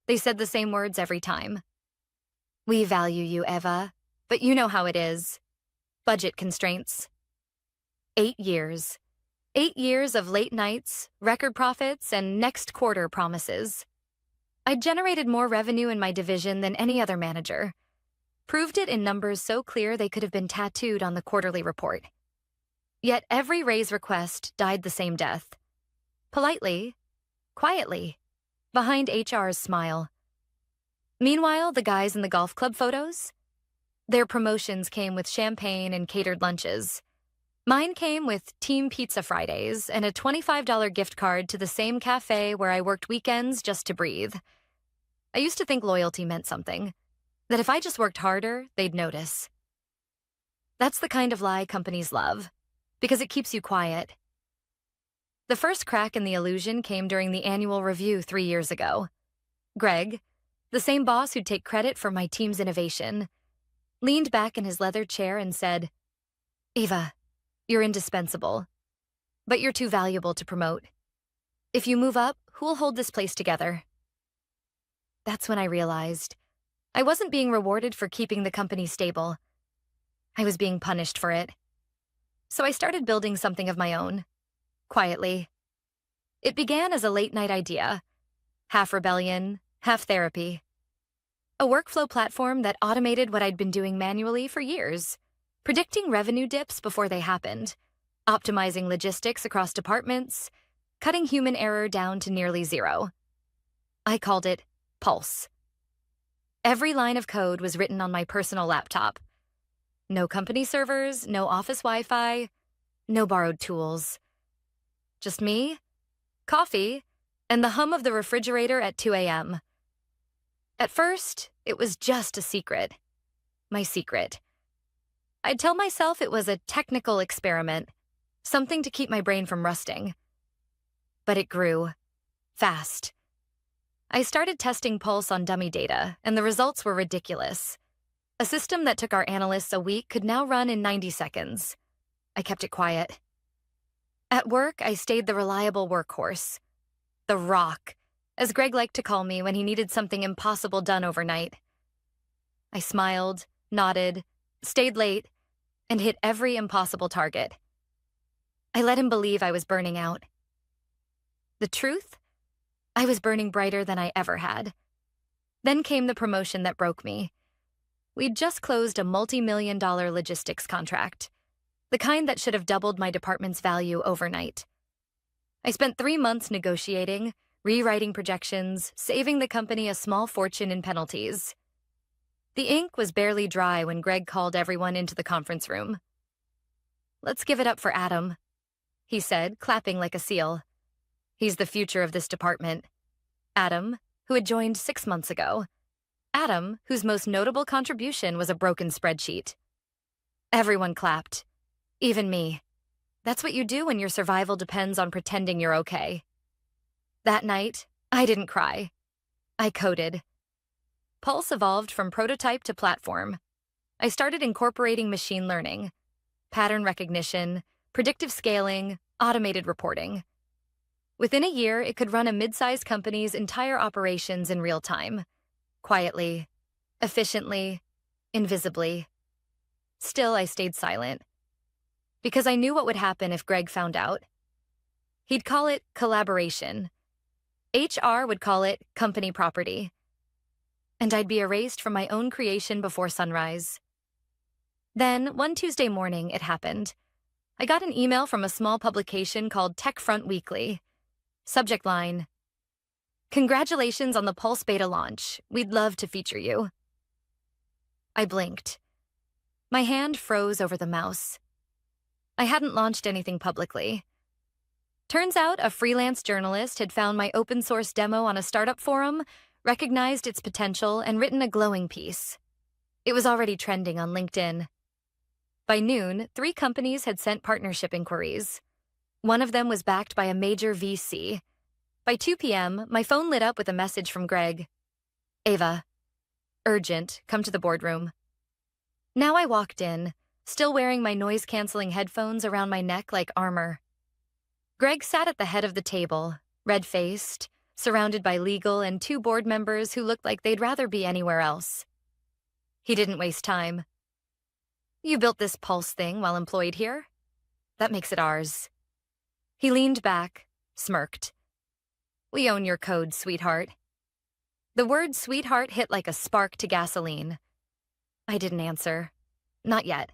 They said the same words every time. We value you, Eva, but you know how it is. Budget constraints. 8 years. 8 years of late nights, record profits, and next quarter promises. I generated more revenue in my division than any other manager. Proved it in numbers so clear they could have been tattooed on the quarterly report. Yet every raise request died the same death. Politely, quietly, behind HR's smile. Meanwhile, the guys in the golf club photos? Their promotions came with champagne and catered lunches. Mine came with Team Pizza Fridays and a $25 gift card to the same cafe where I worked weekends just to breathe. I used to think loyalty meant something, that if I just worked harder, they'd notice. That's the kind of lie companies love, because it keeps you quiet. The first crack in the illusion came during the annual review 3 years ago. Greg, the same boss who'd take credit for my team's innovation, leaned back in his leather chair and said, "Eva, you're indispensable, but you're too valuable to promote. If you move up, who'll hold this place together?" That's when I realized I wasn't being rewarded for keeping the company stable. I was being punished for it. So I started building something of my own, quietly. It began as a late-night idea, half rebellion, half therapy. A workflow platform that automated what I'd been doing manually for years, predicting revenue dips before they happened, optimizing logistics across departments, cutting human error down to nearly zero. I called it Pulse. Every line of code was written on my personal laptop. No company servers, no office Wi-Fi, no borrowed tools. Just me, coffee, and the hum of the refrigerator at 2 a.m. At first, it was just a secret. My secret. I'd tell myself it was a technical experiment, something to keep my brain from rusting. But it grew. Fast. I started testing Pulse on dummy data, and the results were ridiculous. A system that took our analysts a week could now run in 90 seconds. I kept it quiet. At work, I stayed the reliable workhorse. The Rock, as Greg liked to call me when he needed something impossible done overnight. I smiled, nodded, stayed late, and hit every impossible target. I let him believe I was burning out. The truth? I was burning brighter than I ever had. Then came the promotion that broke me. We'd just closed a multi-million-dollar logistics contract, the kind that should have doubled my department's value overnight. I spent 3 months negotiating, rewriting projections, saving the company a small fortune in penalties. The ink was barely dry when Greg called everyone into the conference room. "Let's give it up for Adam," he said, clapping like a seal. He's the future of this department. Adam, who had joined 6 months ago. Adam, whose most notable contribution was a broken spreadsheet. Everyone clapped. Even me. That's what you do when your survival depends on pretending you're okay. That night, I didn't cry. I coded. Pulse evolved from prototype to platform. I started incorporating machine learning, pattern recognition, predictive scaling, automated reporting. Within a year, it could run a mid-sized company's entire operations in real time. Quietly, efficiently, invisibly. Still, I stayed silent. Because I knew what would happen if Greg found out. He'd call it collaboration. HR would call it company property. And I'd be erased from my own creation before sunrise. Then, one Tuesday morning, it happened. I got an email from a small publication called TechFront Weekly. Subject line: "Congratulations on the Pulse beta launch. We'd love to feature you." I blinked. My hand froze over the mouse. I hadn't launched anything publicly. Turns out a freelance journalist had found my open source demo on a startup forum, recognized its potential, and written a glowing piece. It was already trending on LinkedIn. By noon, 3 companies had sent partnership inquiries. One of them was backed by a major VC. By 2 p.m., my phone lit up with a message from Greg. "Eva, urgent, come to the boardroom." Now I walked in, still wearing my noise-canceling headphones around my neck like armor. Greg sat at the head of the table, red-faced, surrounded by legal and two board members who looked like they'd rather be anywhere else. He didn't waste time. You built this Pulse thing while employed here? That makes it ours. He leaned back, smirked. We own your code, sweetheart. The word sweetheart hit like a spark to gasoline. I didn't answer. Not yet.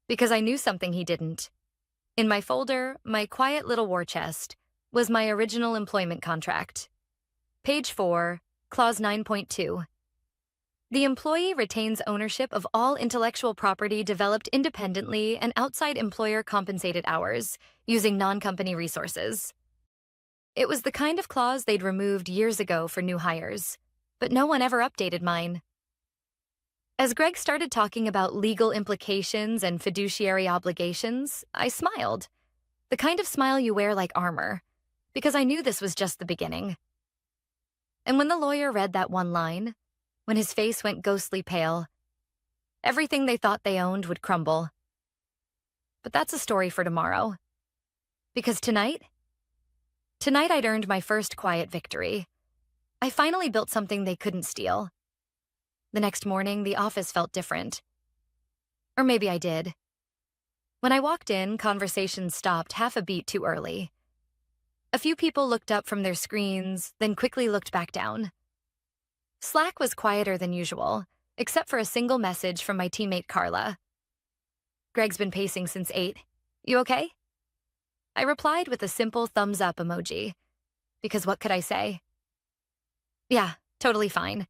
Because I knew something he didn't. In my folder, my quiet little war chest, was my original employment contract. Page 4, Clause 9.2. The employee retains ownership of all intellectual property developed independently and outside employer-compensated hours, using non-company resources. It was the kind of clause they'd removed years ago for new hires, but no one ever updated mine. As Greg started talking about legal implications and fiduciary obligations, I smiled. The kind of smile you wear like armor, because I knew this was just the beginning. And when the lawyer read that one line, when his face went ghostly pale, everything they thought they owned would crumble. But that's a story for tomorrow. Because tonight I'd earned my first quiet victory. I finally built something they couldn't steal. The next morning, the office felt different. Or maybe I did. When I walked in, conversations stopped half a beat too early. A few people looked up from their screens, then quickly looked back down. Slack was quieter than usual, except for a single message from my teammate Carla. Greg's been pacing since 8. You okay? I replied with a simple thumbs-up emoji. Because what could I say? Yeah, totally fine.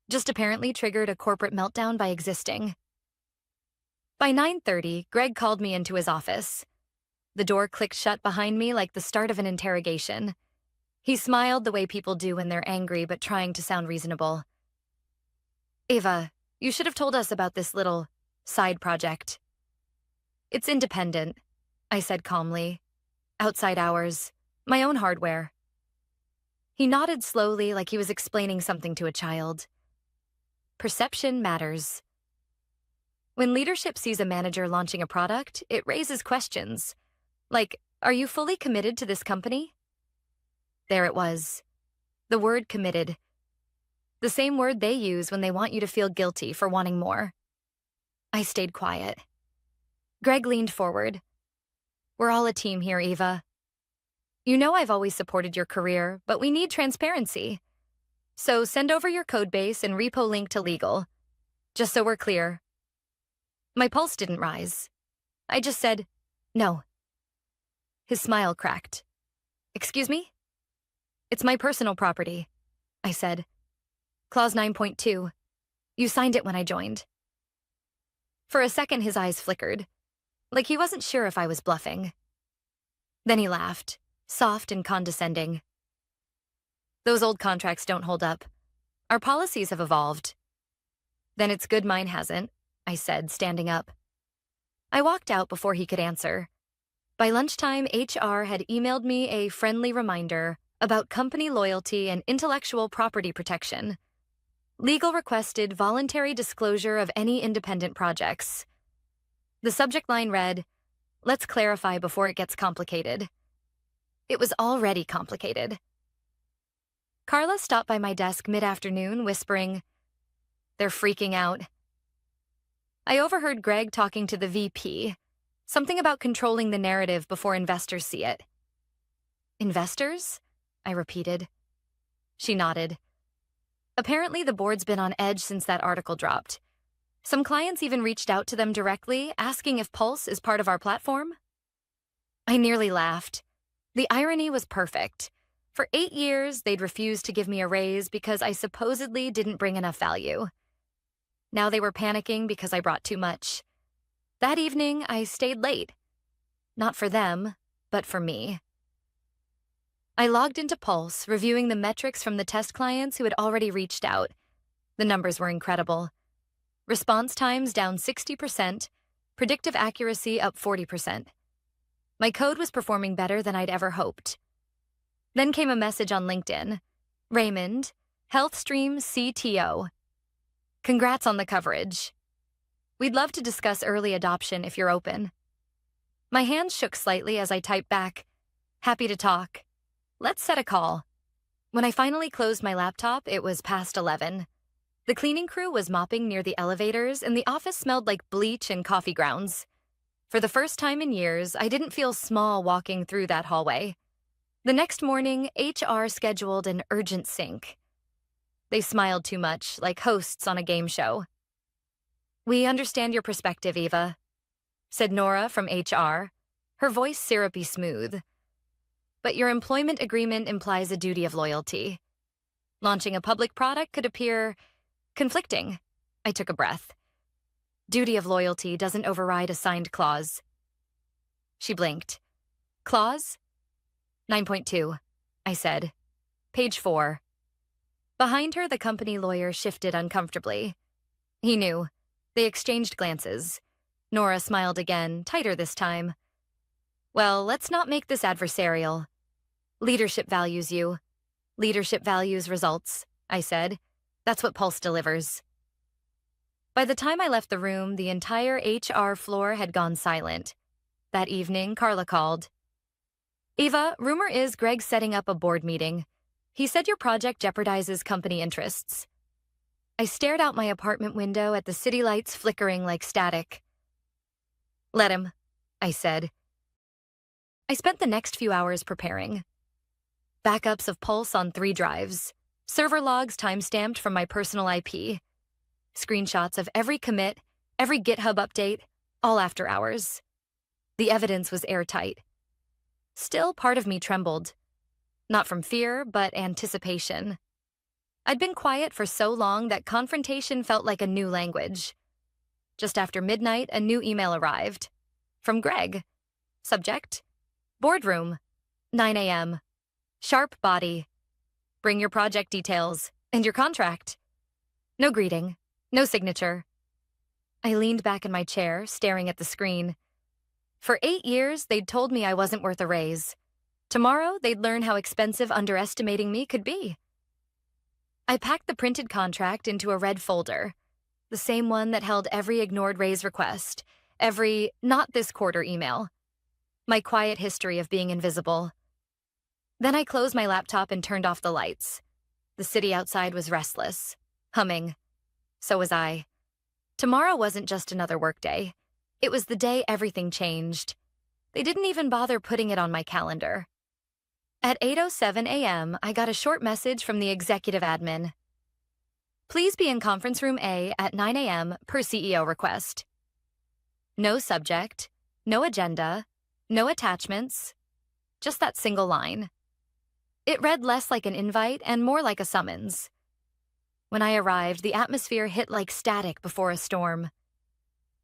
Just apparently triggered a corporate meltdown by existing. By 9:30, Greg called me into his office. The door clicked shut behind me like the start of an interrogation. He smiled the way people do when they're angry but trying to sound reasonable. Ava, you should have told us about this little side project. It's independent, I said calmly. Outside hours, my own hardware. He nodded slowly like he was explaining something to a child. Perception matters. When leadership sees a manager launching a product, it raises questions. Like, are you fully committed to this company? There it was. The word committed. The same word they use when they want you to feel guilty for wanting more. I stayed quiet. Greg leaned forward. We're all a team here, Eva. You know I've always supported your career, but we need transparency. So send over your codebase and repo link to legal. Just so we're clear. My pulse didn't rise. I just said, no. His smile cracked. Excuse me? It's my personal property, I said. Clause 9.2. You signed it when I joined. For a second, his eyes flickered, like he wasn't sure if I was bluffing. Then he laughed, soft and condescending. Those old contracts don't hold up. Our policies have evolved. Then it's good mine hasn't, I said, standing up. I walked out before he could answer. By lunchtime, HR had emailed me a friendly reminder about company loyalty and intellectual property protection. Legal requested voluntary disclosure of any independent projects. The subject line read, "Let's clarify before it gets complicated." It was already complicated. Carla stopped by my desk mid-afternoon, whispering, "They're freaking out." I overheard Greg talking to the VP, something about controlling the narrative before investors see it. Investors? I repeated. She nodded. Apparently, the board's been on edge since that article dropped. Some clients even reached out to them directly, asking if Pulse is part of our platform. I nearly laughed. The irony was perfect. For 8 years, they'd refused to give me a raise because I supposedly didn't bring enough value. Now they were panicking because I brought too much. That evening, I stayed late. Not for them, but for me. I logged into Pulse, reviewing the metrics from the test clients who had already reached out. The numbers were incredible. Response times down 60%, predictive accuracy up 40%. My code was performing better than I'd ever hoped. Then came a message on LinkedIn. Raymond, HealthStream CTO. Congrats on the coverage. We'd love to discuss early adoption if you're open. My hands shook slightly as I typed back, happy to talk. Let's set a call. When I finally closed my laptop, it was past 11. The cleaning crew was mopping near the elevators, and the office smelled like bleach and coffee grounds. For the first time in years, I didn't feel small walking through that hallway. The next morning, HR scheduled an urgent sync. They smiled too much, like hosts on a game show. "We understand your perspective, Eva," said Nora from HR, her voice syrupy smooth. "But your employment agreement implies a duty of loyalty. Launching a public product could appear conflicting." I took a breath. "Duty of loyalty doesn't override a signed clause." She blinked. "Clause?" 9.2, I said. "Page 4. Behind her, the company lawyer shifted uncomfortably. He knew. They exchanged glances. Nora smiled again, tighter this time. "Well, let's not make this adversarial. Leadership values you. Leadership values results," I said. "That's what Pulse delivers." By the time I left the room, the entire HR floor had gone silent. That evening, Carla called. "Eva, rumor is Greg's setting up a board meeting. He said your project jeopardizes company interests." I stared out my apartment window at the city lights flickering like static. "Let him," I said. I spent the next few hours preparing. Backups of Pulse on 3 drives, server logs timestamped from my personal IP, screenshots of every commit, every GitHub update, all after hours. The evidence was airtight. Still, part of me trembled. Not from fear, but anticipation. I'd been quiet for so long that confrontation felt like a new language. Just after midnight, a new email arrived. From Greg. Subject: boardroom, 9 a.m. Sharp body. Bring your project details and your contract. No greeting, no signature. I leaned back in my chair, staring at the screen. For 8 years, they'd told me I wasn't worth a raise. Tomorrow, they'd learn how expensive underestimating me could be. I packed the printed contract into a red folder, the same one that held every ignored raise request, every "not this quarter" email, my quiet history of being invisible. Then I closed my laptop and turned off the lights. The city outside was restless, humming. So was I. Tomorrow wasn't just another workday. It was the day everything changed. They didn't even bother putting it on my calendar. At 8:07 a.m., I got a short message from the executive admin. "Please be in conference room A at 9 a.m. per CEO request." No subject, no agenda, no attachments, just that single line. It read less like an invite and more like a summons. When I arrived, the atmosphere hit like static before a storm.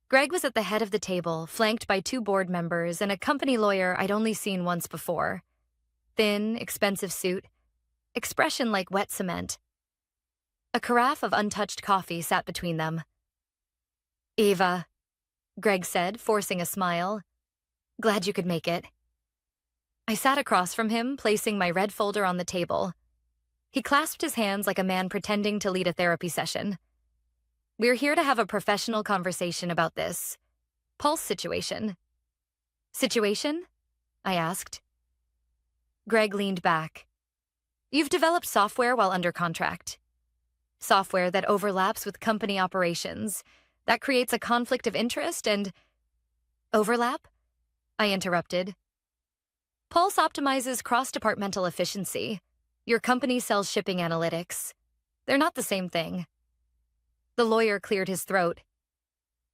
Greg was at the head of the table, flanked by 2 board members and a company lawyer I'd only seen once before. Thin, expensive suit, expression like wet cement. A carafe of untouched coffee sat between them. "Eva," Greg said, forcing a smile. "Glad you could make it." I sat across from him, placing my red folder on the table. He clasped his hands like a man pretending to lead a therapy session. "We're here to have a professional conversation about this Pulse situation." "Situation?" I asked. Greg leaned back. "You've developed software while under contract. Software that overlaps with company operations. That creates a conflict of interest and—" "Overlap?" I interrupted. "Pulse optimizes cross-departmental efficiency. Your company sells shipping analytics. They're not the same thing." The lawyer cleared his throat.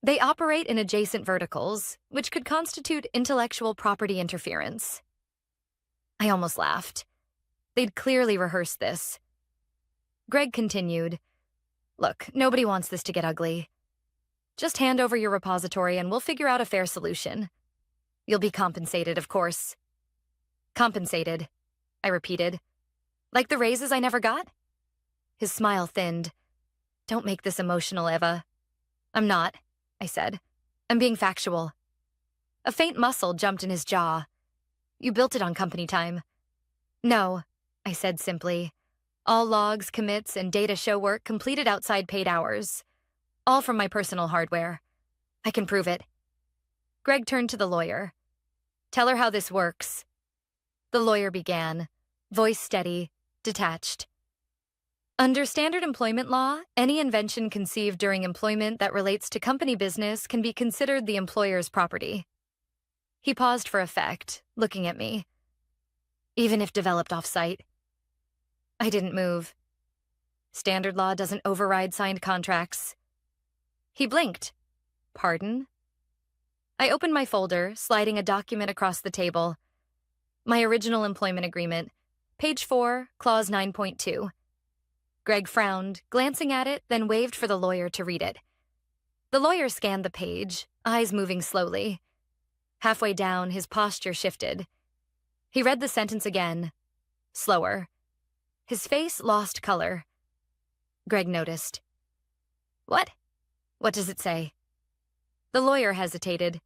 "They operate in adjacent verticals, which could constitute intellectual property interference." I almost laughed. They'd clearly rehearsed this. Greg continued, "Look, nobody wants this to get ugly. Just hand over your repository and we'll figure out a fair solution. You'll be compensated, of course." "Compensated," I repeated. "Like the raises I never got?" His smile thinned. "Don't make this emotional, Eva." "I'm not," I said. "I'm being factual." A faint muscle jumped in his jaw. "You built it on company time." "No," I said simply. "All logs, commits, and data show work completed outside paid hours. All from my personal hardware. I can prove it." Greg turned to the lawyer. "Tell her how this works." The lawyer began, voice steady, detached. Under standard employment law, any invention conceived during employment that relates to company business can be considered the employer's property. He paused for effect, looking at me. Even if developed off-site. I didn't move. Standard law doesn't override signed contracts. He blinked. Pardon? I opened my folder, sliding a document across the table. My original employment agreement, page 4, clause 9.2. Greg frowned, glancing at it, then waved for the lawyer to read it. The lawyer scanned the page, eyes moving slowly. Halfway down, his posture shifted. He read the sentence again, slower. His face lost color. Greg noticed. What? What does it say? The lawyer hesitated.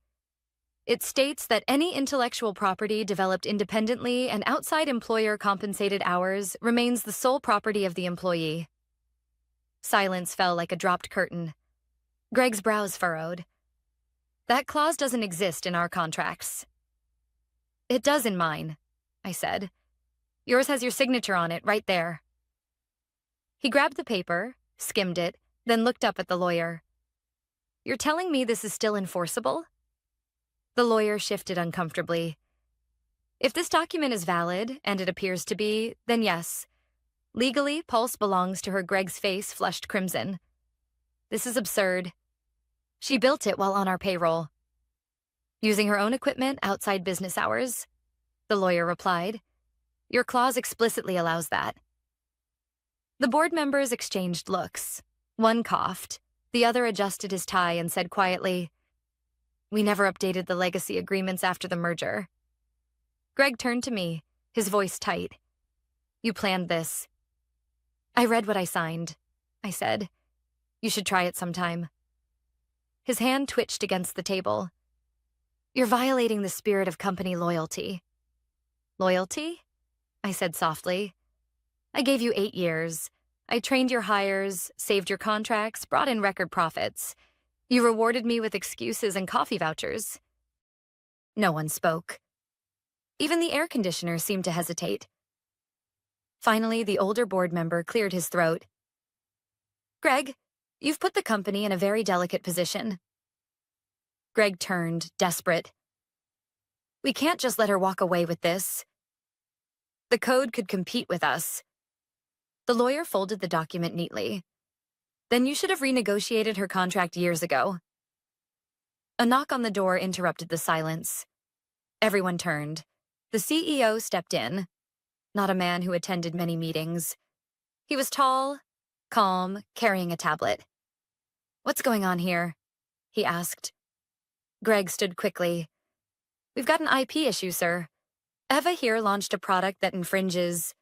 It states that any intellectual property developed independently and outside employer-compensated hours remains the sole property of the employee. Silence fell like a dropped curtain. Greg's brows furrowed. That clause doesn't exist in our contracts. It does in mine, I said. Yours has your signature on it, right there. He grabbed the paper, skimmed it, then looked up at the lawyer. You're telling me this is still enforceable? The lawyer shifted uncomfortably. If this document is valid, and it appears to be, then yes. Legally, Pulse belongs to her. Greg's face flushed crimson. This is absurd. She built it while on our payroll. Using her own equipment outside business hours, the lawyer replied. Your clause explicitly allows that. The board members exchanged looks. One coughed. The other adjusted his tie and said quietly, We never updated the legacy agreements after the merger. Greg turned to me, his voice tight. You planned this. I read what I signed, I said. You should try it sometime. His hand twitched against the table. You're violating the spirit of company loyalty. Loyalty? I said softly. I gave you 8 years. I trained your hires, saved your contracts, brought in record profits. You rewarded me with excuses and coffee vouchers. No one spoke. Even the air conditioner seemed to hesitate. Finally, the older board member cleared his throat. Greg, you've put the company in a very delicate position. Greg turned, desperate. We can't just let her walk away with this. The code could compete with us. The lawyer folded the document neatly. Then you should have renegotiated her contract years ago. A knock on the door interrupted the silence. Everyone turned. The CEO stepped in, not a man who attended many meetings. He was tall, calm, carrying a tablet. What's going on here? He asked. Greg stood quickly. We've got an IP issue, sir. Eva here launched a product that infringes.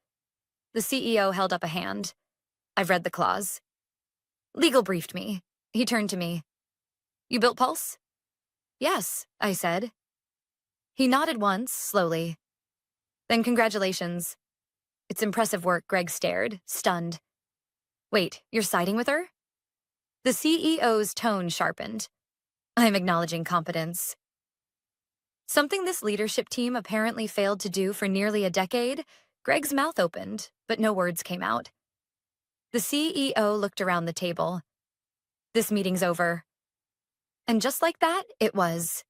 The CEO held up a hand. I've read the clause. Legal briefed me. He turned to me. You built Pulse? Yes, I said. He nodded once, slowly. Then congratulations. It's impressive work, Greg stared, stunned. Wait, you're siding with her? The CEO's tone sharpened. I'm acknowledging competence. Something this leadership team apparently failed to do for nearly a decade, Greg's mouth opened, but no words came out. The CEO looked around the table. This meeting's over. And just like that, it was.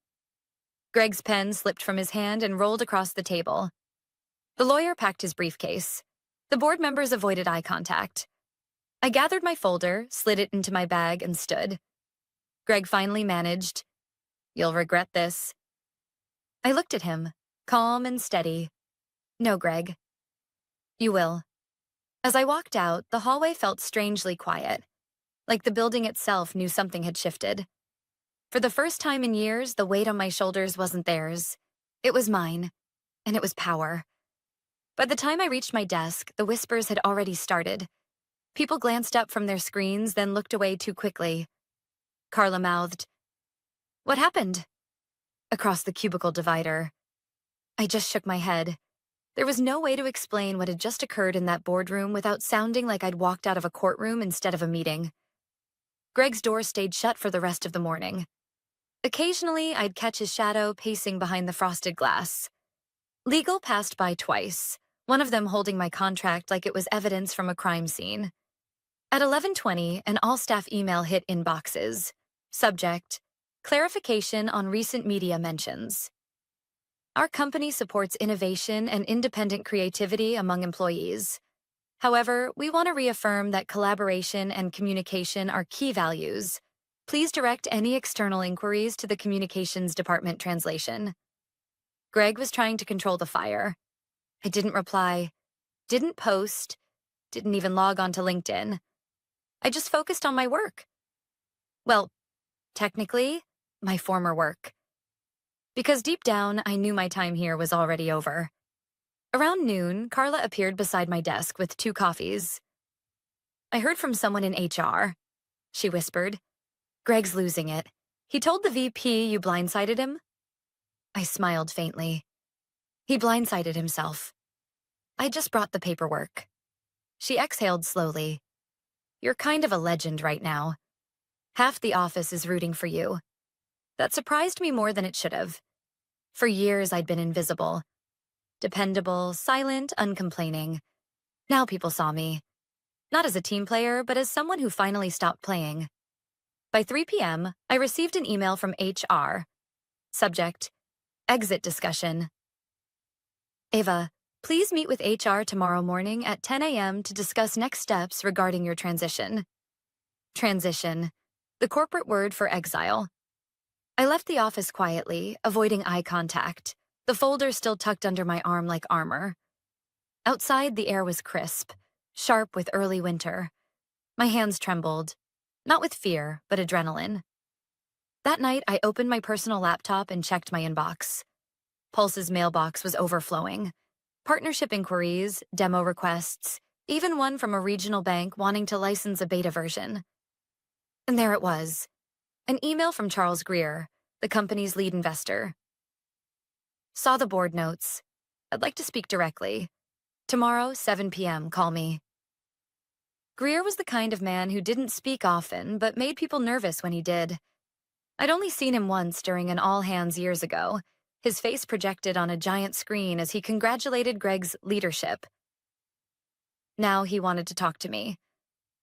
Greg's pen slipped from his hand and rolled across the table. The lawyer packed his briefcase. The board members avoided eye contact. I gathered my folder, slid it into my bag, and stood. Greg finally managed. You'll regret this. I looked at him, calm and steady. No, Greg. You will. As I walked out, the hallway felt strangely quiet, like the building itself knew something had shifted. For the first time in years, the weight on my shoulders wasn't theirs. It was mine, and it was power. By the time I reached my desk, the whispers had already started. People glanced up from their screens, then looked away too quickly. Carla mouthed, What happened? Across the cubicle divider. I just shook my head. There was no way to explain what had just occurred in that boardroom without sounding like I'd walked out of a courtroom instead of a meeting. Greg's door stayed shut for the rest of the morning. Occasionally, I'd catch his shadow pacing behind the frosted glass. Legal passed by twice, one of them holding my contract like it was evidence from a crime scene. At 11:20, an all-staff email hit inboxes. Subject: clarification on recent media mentions. Our company supports innovation and independent creativity among employees. However, we want to reaffirm that collaboration and communication are key values. Please direct any external inquiries to the Communications Department translation. Greg was trying to control the fire. I didn't reply, didn't post, didn't even log on to LinkedIn. I just focused on my work. Well, technically, my former work. Because deep down, I knew my time here was already over. Around noon, Carla appeared beside my desk with 2 coffees. I heard from someone in HR, she whispered. Greg's losing it. He told the VP you blindsided him? I smiled faintly. He blindsided himself. I just brought the paperwork. She exhaled slowly. You're kind of a legend right now. Half the office is rooting for you. That surprised me more than it should have. For years, I'd been invisible. Dependable, silent, uncomplaining. Now people saw me. Not as a team player, but as someone who finally stopped playing. By 3 p.m., I received an email from HR. Subject: exit discussion. Ava, please meet with HR tomorrow morning at 10 a.m. to discuss next steps regarding your transition. Transition, the corporate word for exile. I left the office quietly, avoiding eye contact, the folder still tucked under my arm like armor. Outside, the air was crisp, sharp with early winter. My hands trembled, not with fear, but adrenaline. That night, I opened my personal laptop and checked my inbox. Pulse's mailbox was overflowing. Partnership inquiries, demo requests, even one from a regional bank wanting to license a beta version. And there it was, an email from Charles Greer, the company's lead investor. Saw the board notes. I'd like to speak directly. Tomorrow, 7 p.m., call me. Greer was the kind of man who didn't speak often, but made people nervous when he did. I'd only seen him once during an all-hands years ago, his face projected on a giant screen as he congratulated Greg's leadership. Now he wanted to talk to me.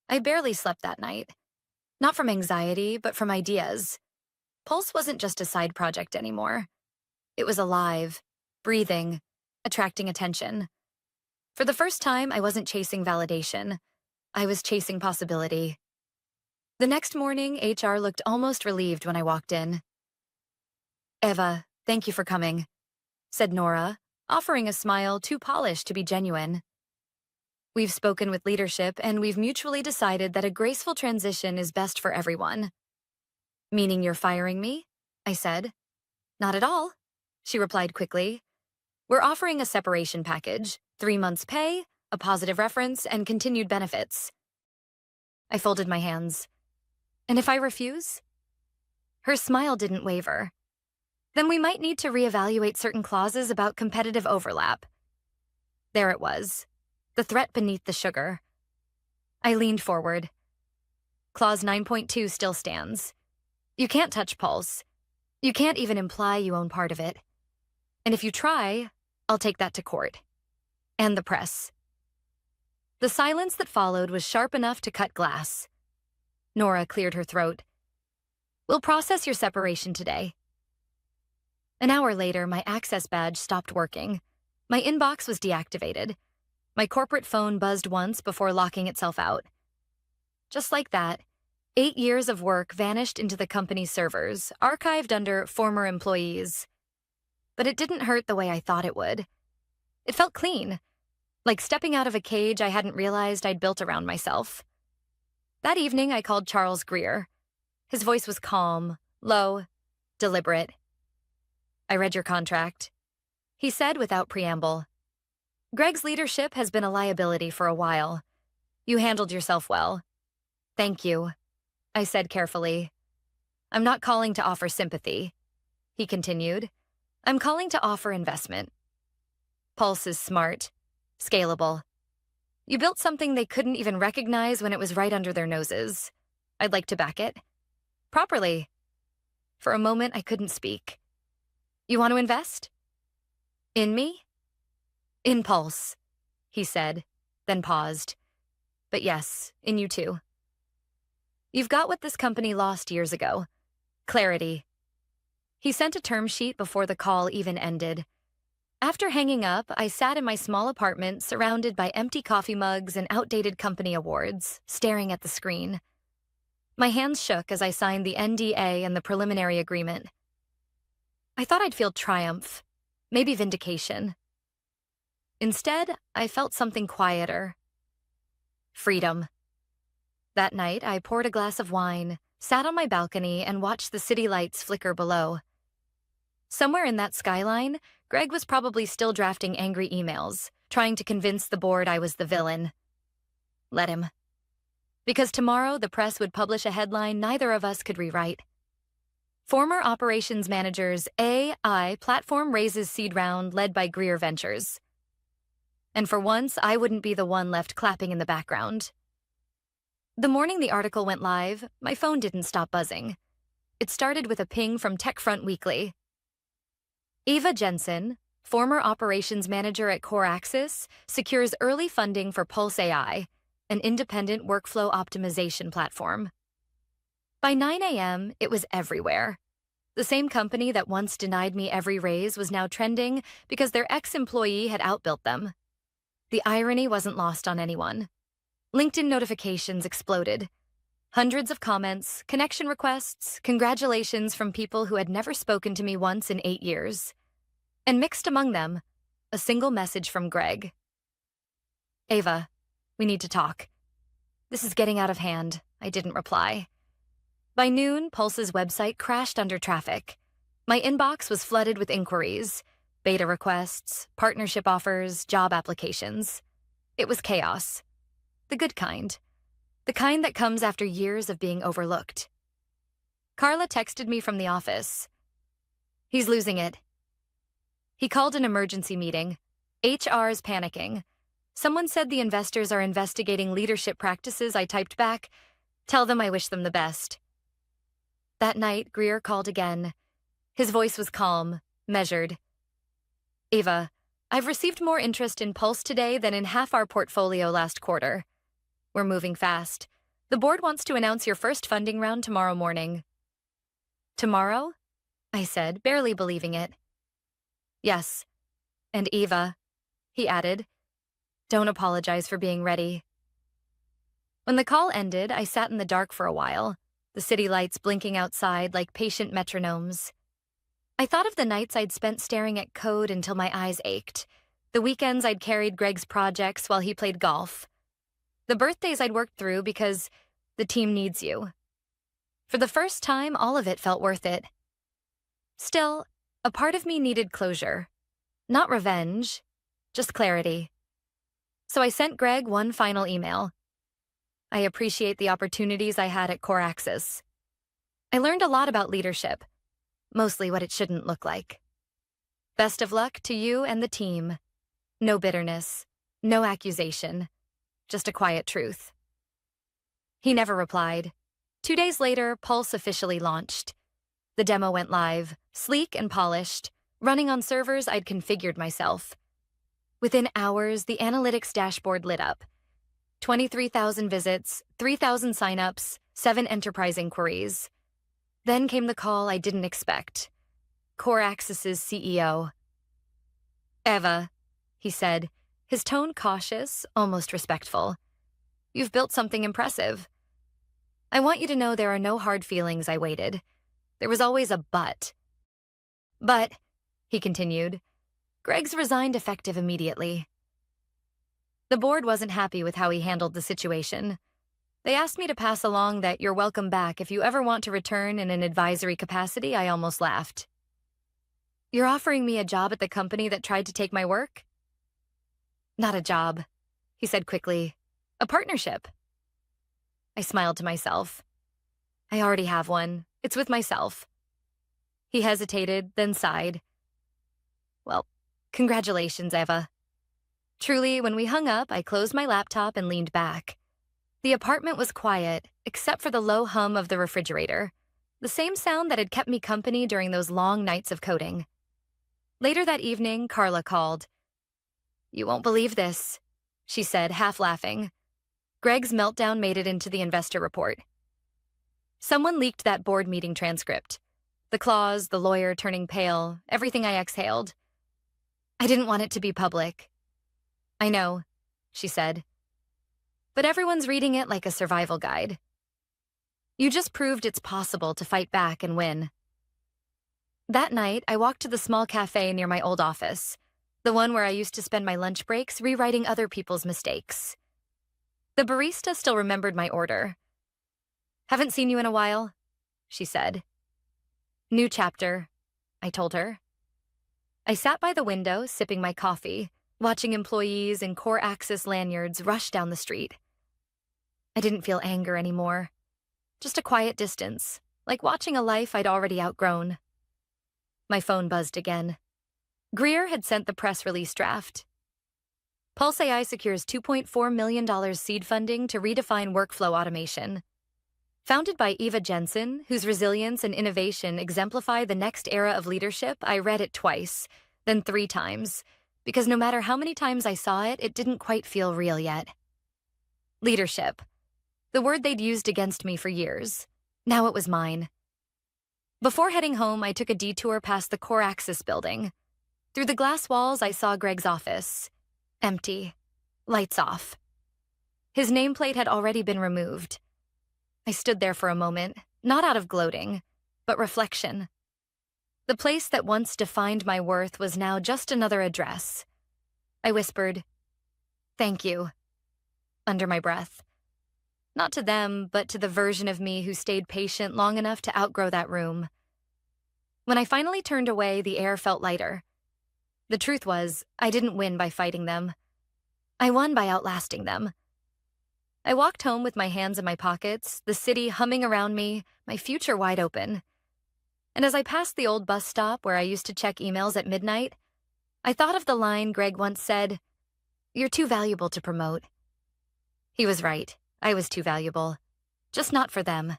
I barely slept that night. Not from anxiety, but from ideas. Pulse wasn't just a side project anymore. It was alive, breathing, attracting attention. For the first time, I wasn't chasing validation. I was chasing possibility. The next morning, HR looked almost relieved when I walked in. Eva, thank you for coming, said Nora, offering a smile too polished to be genuine. We've spoken with leadership, and we've mutually decided that a graceful transition is best for everyone. Meaning you're firing me? I said. Not at all, she replied quickly. We're offering a separation package, 3 months' pay, a positive reference, and continued benefits. I folded my hands. And if I refuse? Her smile didn't waver. Then we might need to reevaluate certain clauses about competitive overlap. There it was, the threat beneath the sugar. I leaned forward. Clause 9.2 still stands. You can't touch Pulse. You can't even imply you own part of it. And if you try, I'll take that to court. And the press. The silence that followed was sharp enough to cut glass. Nora cleared her throat. We'll process your separation today. An hour later, my access badge stopped working. My inbox was deactivated. My corporate phone buzzed once before locking itself out. Just like that, 8 years of work vanished into the company's servers, archived under former employees. But it didn't hurt the way I thought it would. It felt clean, like stepping out of a cage I hadn't realized I'd built around myself. That evening, I called Charles Greer. His voice was calm, low, deliberate. I read your contract, he said without preamble. Greg's leadership has been a liability for a while. You handled yourself well. Thank you, I said carefully. I'm not calling to offer sympathy, he continued. I'm calling to offer investment. Pulse is smart, scalable. You built something they couldn't even recognize when it was right under their noses. I'd like to back it. Properly. For a moment, I couldn't speak. You want to invest? In me? In Pulse. he said, then paused. But yes, in you too. You've got what this company lost years ago. Clarity. He sent a term sheet before the call even ended. After hanging up, I sat in my small apartment surrounded by empty coffee mugs and outdated company awards, staring at the screen. My hands shook as I signed the NDA and the preliminary agreement. I thought I'd feel triumph, maybe vindication. Instead, I felt something quieter. Freedom. That night, I poured a glass of wine, sat on my balcony, and watched the city lights flicker below. Somewhere in that skyline, Greg was probably still drafting angry emails, trying to convince the board I was the villain. Let him. Because tomorrow the press would publish a headline neither of us could rewrite. Former operations manager's AI platform raises seed round led by Greer Ventures. And for once, I wouldn't be the one left clapping in the background. The morning the article went live, my phone didn't stop buzzing. It started with a ping from TechFront Weekly. Eva Jensen, former operations manager at CoreAxis, secures early funding for Pulse AI, an independent workflow optimization platform. By 9 a.m., it was everywhere. The same company that once denied me every raise was now trending because their ex-employee had outbuilt them. The irony wasn't lost on anyone. LinkedIn notifications exploded. Hundreds of comments, connection requests, congratulations from people who had never spoken to me once in 8 years. And mixed among them, a single message from Greg. Ava, we need to talk. This is getting out of hand, I didn't reply. By noon, Pulse's website crashed under traffic. My inbox was flooded with inquiries, beta requests, partnership offers, job applications. It was chaos. The good kind. The kind that comes after years of being overlooked. Carla texted me from the office. He's losing it. He called an emergency meeting. HR is panicking. Someone said the investors are investigating leadership practices. I typed back, tell them I wish them the best. That night, Greer called again. His voice was calm, measured. Ava, I've received more interest in Pulse today than in half our portfolio last quarter. We're moving fast. The board wants to announce your first funding round tomorrow morning. Tomorrow? I said, barely believing it. Yes. And Eva, he added, don't apologize for being ready. When the call ended, I sat in the dark for a while, the city lights blinking outside like patient metronomes. I thought of the nights I'd spent staring at code until my eyes ached, the weekends I'd carried Greg's projects while he played golf, the birthdays I'd worked through because the team needs you. For the first time, all of it felt worth it. Still, a part of me needed closure. Not revenge, just clarity. So I sent Greg one final email. I appreciate the opportunities I had at CoreAxis. I learned a lot about leadership, mostly what it shouldn't look like. Best of luck to you and the team. No bitterness, no accusation, just a quiet truth. He never replied. 2 days later, Pulse officially launched. The demo went live, sleek and polished, running on servers I'd configured myself. Within hours, the analytics dashboard lit up. 23,000 visits, 3,000 signups, 7 enterprise inquiries. Then came the call I didn't expect. CoreAxis's CEO. Eva, he said, his tone cautious, almost respectful. You've built something impressive. I want you to know there are no hard feelings. I waited. There was always a but. But, he continued, Greg's resigned effective immediately. The board wasn't happy with how he handled the situation. They asked me to pass along that you're welcome back if you ever want to return in an advisory capacity. I almost laughed. You're offering me a job at the company that tried to take my work? Not a job, he said quickly. A partnership. I smiled to myself. I already have one. It's with myself. He hesitated, then sighed. Well, congratulations, Eva. Truly, when we hung up, I closed my laptop and leaned back. The apartment was quiet, except for the low hum of the refrigerator, the same sound that had kept me company during those long nights of coding. Later that evening, Carla called. You won't believe this, she said, half laughing. Greg's meltdown made it into the investor report. Someone leaked that board meeting transcript. The claws, the lawyer turning pale, everything I exhaled. I didn't want it to be public. I know, she said. But everyone's reading it like a survival guide. You just proved it's possible to fight back and win. That night, I walked to the small cafe near my old office, the one where I used to spend my lunch breaks rewriting other people's mistakes. The barista still remembered my order. Haven't seen you in a while, she said. New chapter, I told her. I sat by the window, sipping my coffee, watching employees in Core Axis lanyards rush down the street. I didn't feel anger anymore. Just a quiet distance, like watching a life I'd already outgrown. My phone buzzed again. Greer had sent the press release draft. Pulse AI secures $2.4 million seed funding to redefine workflow automation. Founded by Eva Jensen, whose resilience and innovation exemplify the next era of leadership, I read it twice, then 3 times, because no matter how many times I saw it, it didn't quite feel real yet. Leadership. The word they'd used against me for years. Now it was mine. Before heading home, I took a detour past the Core Axis building. Through the glass walls, I saw Greg's office. Empty. Lights off. His nameplate had already been removed. I stood there for a moment, not out of gloating, but reflection. The place that once defined my worth was now just another address. I whispered, "Thank you," under my breath. Not to them, but to the version of me who stayed patient long enough to outgrow that room. When I finally turned away, the air felt lighter. The truth was, I didn't win by fighting them. I won by outlasting them. I walked home with my hands in my pockets, the city humming around me, my future wide open. And as I passed the old bus stop where I used to check emails at midnight, I thought of the line Greg once said, "You're too valuable to promote." He was right. I was too valuable. Just not for them.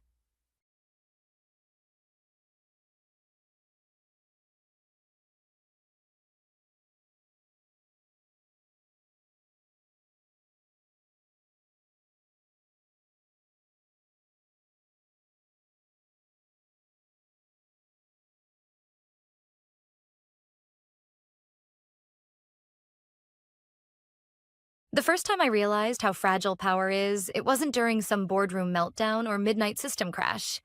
The first time I realized how fragile power is, it wasn't during some boardroom meltdown or midnight system crash.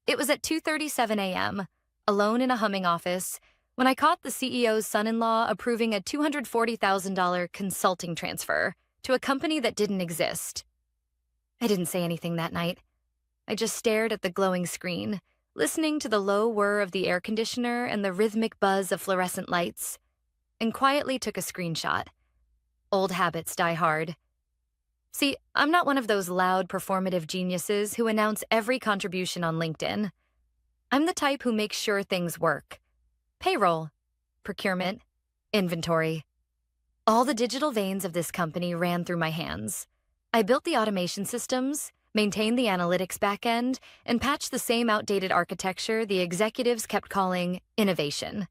It was at 2:37 a.m., alone in a humming office, when I caught the CEO's son-in-law approving a $240,000 consulting transfer to a company that didn't exist. I didn't say anything that night. I just stared at the glowing screen, listening to the low whir of the air conditioner and the rhythmic buzz of fluorescent lights, and quietly took a screenshot. Old habits die hard. See, I'm not one of those loud, performative geniuses who announce every contribution on LinkedIn. I'm the type who makes sure things work. Payroll, procurement, inventory. All the digital veins of this company ran through my hands. I built the automation systems, maintained the analytics backend, and patched the same outdated architecture the executives kept calling innovation.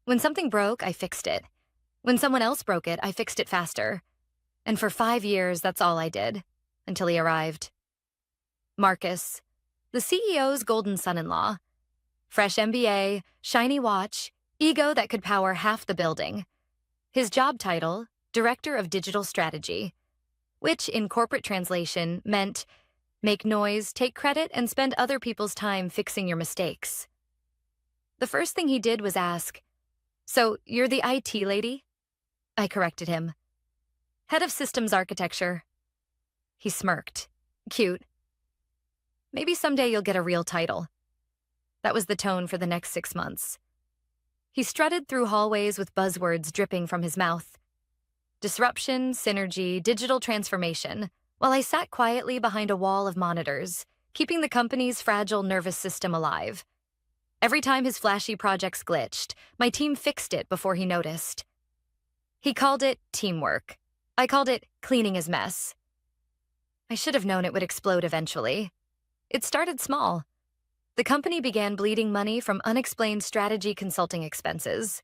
When something broke, I fixed it. When someone else broke it, I fixed it faster. And for 5 years, that's all I did, until he arrived. Marcus, the CEO's golden son-in-law. Fresh MBA, shiny watch, ego that could power half the building. His job title, Director of Digital Strategy, which in corporate translation meant make noise, take credit, and spend other people's time fixing your mistakes. The first thing he did was ask, "So, you're the IT lady?" I corrected him. "Head of Systems Architecture." He smirked. Cute. "Maybe someday you'll get a real title." That was the tone for the next 6 months. He strutted through hallways with buzzwords dripping from his mouth. Disruption, synergy, digital transformation, while I sat quietly behind a wall of monitors, keeping the company's fragile nervous system alive. Every time his flashy projects glitched, my team fixed it before he noticed. He called it teamwork. I called it cleaning his mess. I should have known it would explode eventually. It started small. The company began bleeding money from unexplained strategy consulting expenses.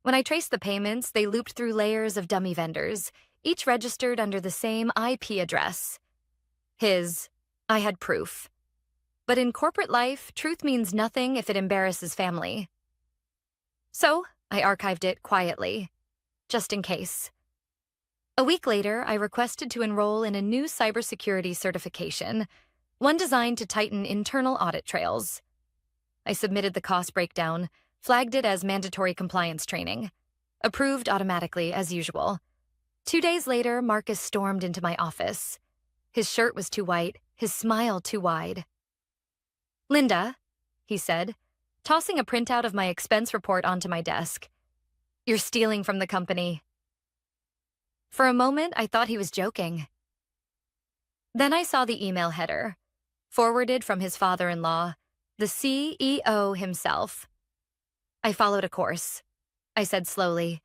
When I traced the payments, they looped through layers of dummy vendors, each registered under the same IP address. His, I had proof. But in corporate life, truth means nothing if it embarrasses family. So, I archived it quietly, just in case. A week later, I requested to enroll in a new cybersecurity certification, one designed to tighten internal audit trails. I submitted the cost breakdown, flagged it as mandatory compliance training. Approved automatically, as usual. 2 days later, Marcus stormed into my office. His shirt was too white, his smile too wide. "Linda," he said, tossing a printout of my expense report onto my desk. "You're stealing from the company." For a moment, I thought he was joking. Then I saw the email header, forwarded from his father-in-law, the CEO himself. "I followed a course," I said slowly.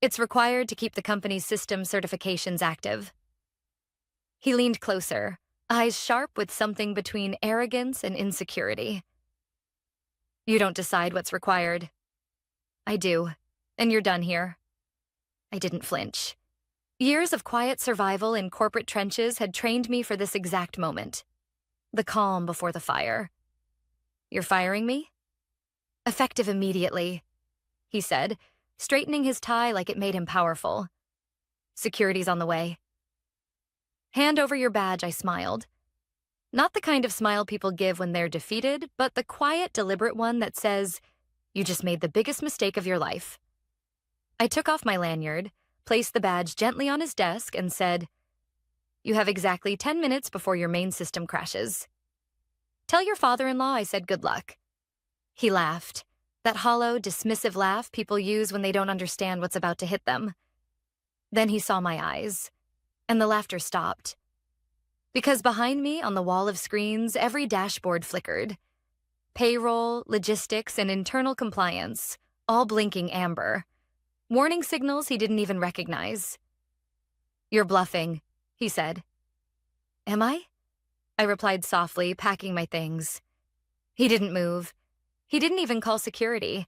"It's required to keep the company's system certifications active." He leaned closer, eyes sharp with something between arrogance and insecurity. "You don't decide what's required." "I do, and you're done here." I didn't flinch. Years of quiet survival in corporate trenches had trained me for this exact moment. The calm before the fire. "You're firing me?" "Effective immediately," he said, straightening his tie like it made him powerful. "Security's on the way." "Hand over your badge," I smiled. Not the kind of smile people give when they're defeated, but the quiet, deliberate one that says, "You just made the biggest mistake of your life." I took off my lanyard, placed the badge gently on his desk, and said, "You have exactly 10 minutes before your main system crashes." "Tell your father-in-law I said good luck." He laughed, that hollow, dismissive laugh people use when they don't understand what's about to hit them. Then he saw my eyes, and the laughter stopped. Because behind me, on the wall of screens, every dashboard flickered. Payroll, logistics, and internal compliance, all blinking amber. Warning signals he didn't even recognize. "You're bluffing," he said. "Am I?" I replied softly, packing my things. He didn't move. He didn't even call security.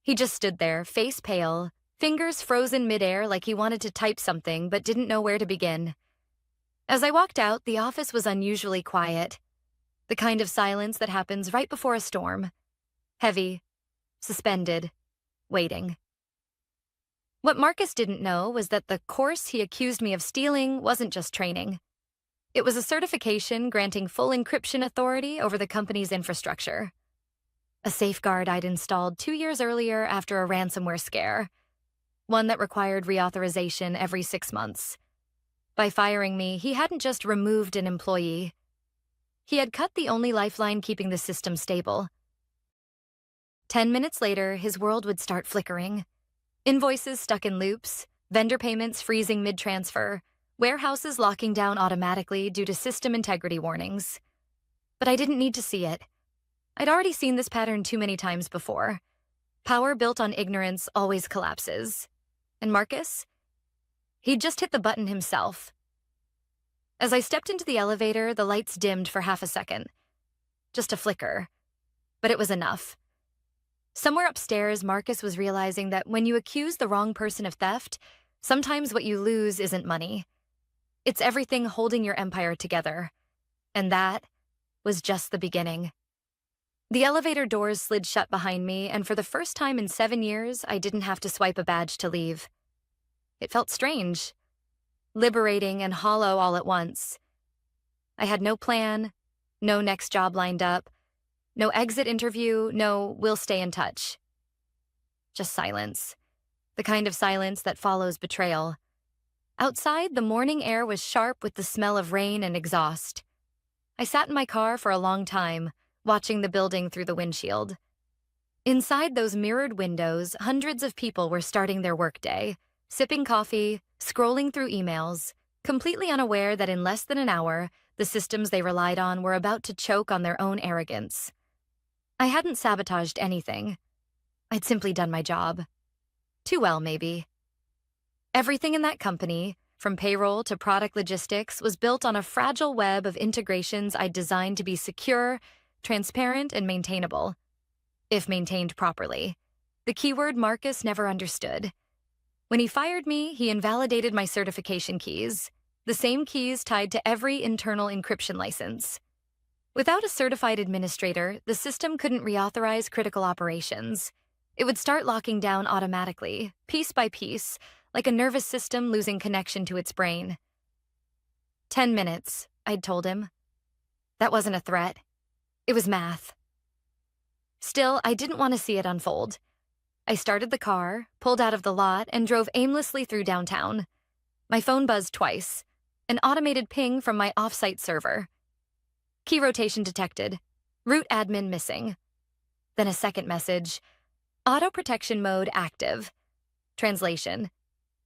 He just stood there, face pale, fingers frozen midair like he wanted to type something but didn't know where to begin. As I walked out, the office was unusually quiet. The kind of silence that happens right before a storm. Heavy, suspended, waiting. What Marcus didn't know was that the course he accused me of stealing wasn't just training. It was a certification granting full encryption authority over the company's infrastructure. A safeguard I'd installed 2 years earlier after a ransomware scare. One that required reauthorization every 6 months. By firing me, he hadn't just removed an employee. He had cut the only lifeline keeping the system stable. 10 minutes later, his world would start flickering. Invoices stuck in loops, vendor payments freezing mid-transfer, warehouses locking down automatically due to system integrity warnings. But I didn't need to see it. I'd already seen this pattern too many times before. Power built on ignorance always collapses. And Marcus? He'd just hit the button himself. As I stepped into the elevator, the lights dimmed for half a second. Just a flicker. But it was enough. Somewhere upstairs, Marcus was realizing that when you accuse the wrong person of theft, sometimes what you lose isn't money. It's everything holding your empire together. And that was just the beginning. The elevator doors slid shut behind me, and for the first time in 7 years, I didn't have to swipe a badge to leave. It felt strange, liberating and hollow all at once. I had no plan, no next job lined up, no exit interview, no "we'll stay in touch." Just silence. The kind of silence that follows betrayal. Outside, the morning air was sharp with the smell of rain and exhaust. I sat in my car for a long time, watching the building through the windshield. Inside those mirrored windows, hundreds of people were starting their workday, sipping coffee, scrolling through emails, completely unaware that in less than an hour, the systems they relied on were about to choke on their own arrogance. I hadn't sabotaged anything. I'd simply done my job. Too well, maybe. Everything in that company, from payroll to product logistics, was built on a fragile web of integrations I'd designed to be secure, transparent, and maintainable. If maintained properly. The keyword Marcus never understood. When he fired me, he invalidated my certification keys, the same keys tied to every internal encryption license. Without a certified administrator, the system couldn't reauthorize critical operations. It would start locking down automatically, piece by piece, like a nervous system losing connection to its brain. 10 minutes, I'd told him. That wasn't a threat. It was math. Still, I didn't want to see it unfold. I started the car, pulled out of the lot, and drove aimlessly through downtown. My phone buzzed twice. An automated ping from my off-site server. Key rotation detected. Root admin missing. Then a second message. Auto protection mode active. Translation.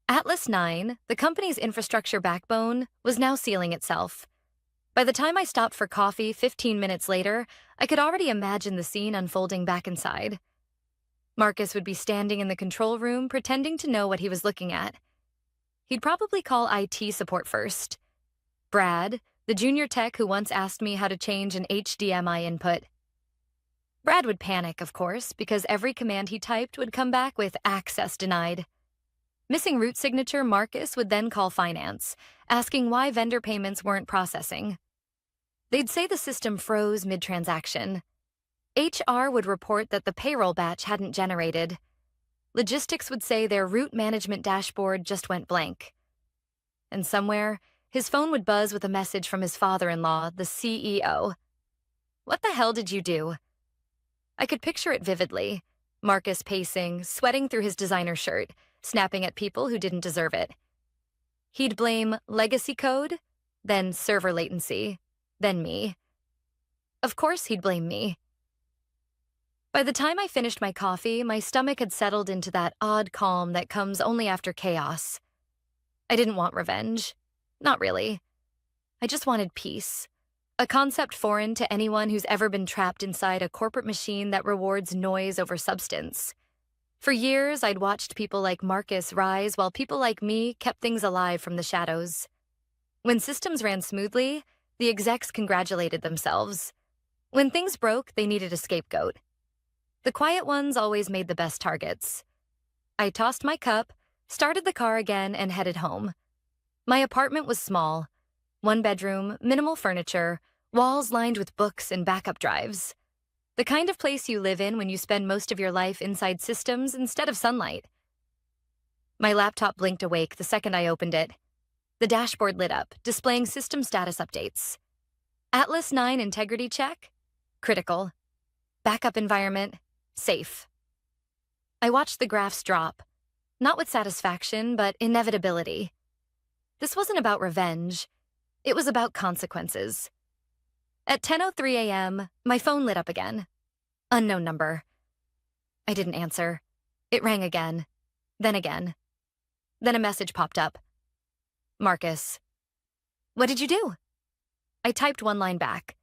Atlas 9, the company's infrastructure backbone, was now sealing itself. By the time I stopped for coffee 15 minutes later, I could already imagine the scene unfolding back inside. Marcus would be standing in the control room pretending to know what he was looking at. He'd probably call IT support first. Brad, the junior tech who once asked me how to change an HDMI input. Brad would panic, of course, because every command he typed would come back with access denied. Missing root signature, Marcus would then call finance, asking why vendor payments weren't processing. They'd say the system froze mid-transaction. HR would report that the payroll batch hadn't generated. Logistics would say their root management dashboard just went blank. And somewhere, his phone would buzz with a message from his father-in-law, the CEO. What the hell did you do? I could picture it vividly. Marcus pacing, sweating through his designer shirt, snapping at people who didn't deserve it. He'd blame legacy code, then server latency, then me. Of course he'd blame me. By the time I finished my coffee, my stomach had settled into that odd calm that comes only after chaos. I didn't want revenge. Not really. I just wanted peace. A concept foreign to anyone who's ever been trapped inside a corporate machine that rewards noise over substance. For years, I'd watched people like Marcus rise while people like me kept things alive from the shadows. When systems ran smoothly, the execs congratulated themselves. When things broke, they needed a scapegoat. The quiet ones always made the best targets. I tossed my cup, started the car again, and headed home. My apartment was small. One bedroom, minimal furniture, walls lined with books and backup drives. The kind of place you live in when you spend most of your life inside systems instead of sunlight. My laptop blinked awake the second I opened it. The dashboard lit up, displaying system status updates. Atlas 9 integrity check? Critical. Backup environment? Safe. I watched the graphs drop, not with satisfaction, but inevitability. This wasn't about revenge. It was about consequences. At 10:03 a.m., my phone lit up again. Unknown number. I didn't answer. It rang again. Then again. Then a message popped up. Marcus. What did you do? I typed one line back.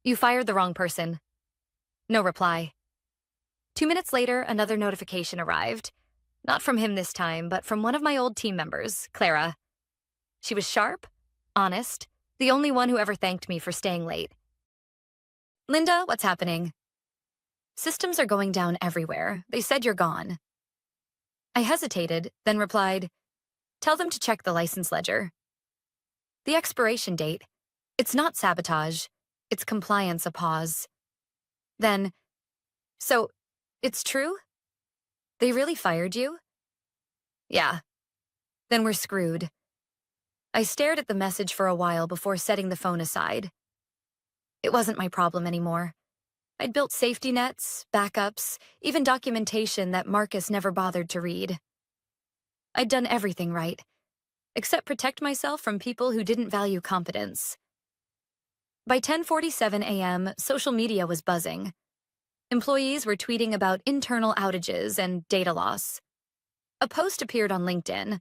You fired the wrong person. No reply. 2 minutes later, another notification arrived. Not from him this time, but from one of my old team members, Clara. She was sharp, honest, the only one who ever thanked me for staying late. Linda, what's happening? Systems are going down everywhere. They said you're gone. I hesitated, then replied, tell them to check the license ledger. The expiration date. It's not sabotage. It's compliance, a pause. Then, so, it's true? They really fired you? Yeah. Then we're screwed. I stared at the message for a while before setting the phone aside. It wasn't my problem anymore. I'd built safety nets, backups, even documentation that Marcus never bothered to read. I'd done everything right, except protect myself from people who didn't value competence. By 10:47 a.m., social media was buzzing. Employees were tweeting about internal outages and data loss. A post appeared on LinkedIn.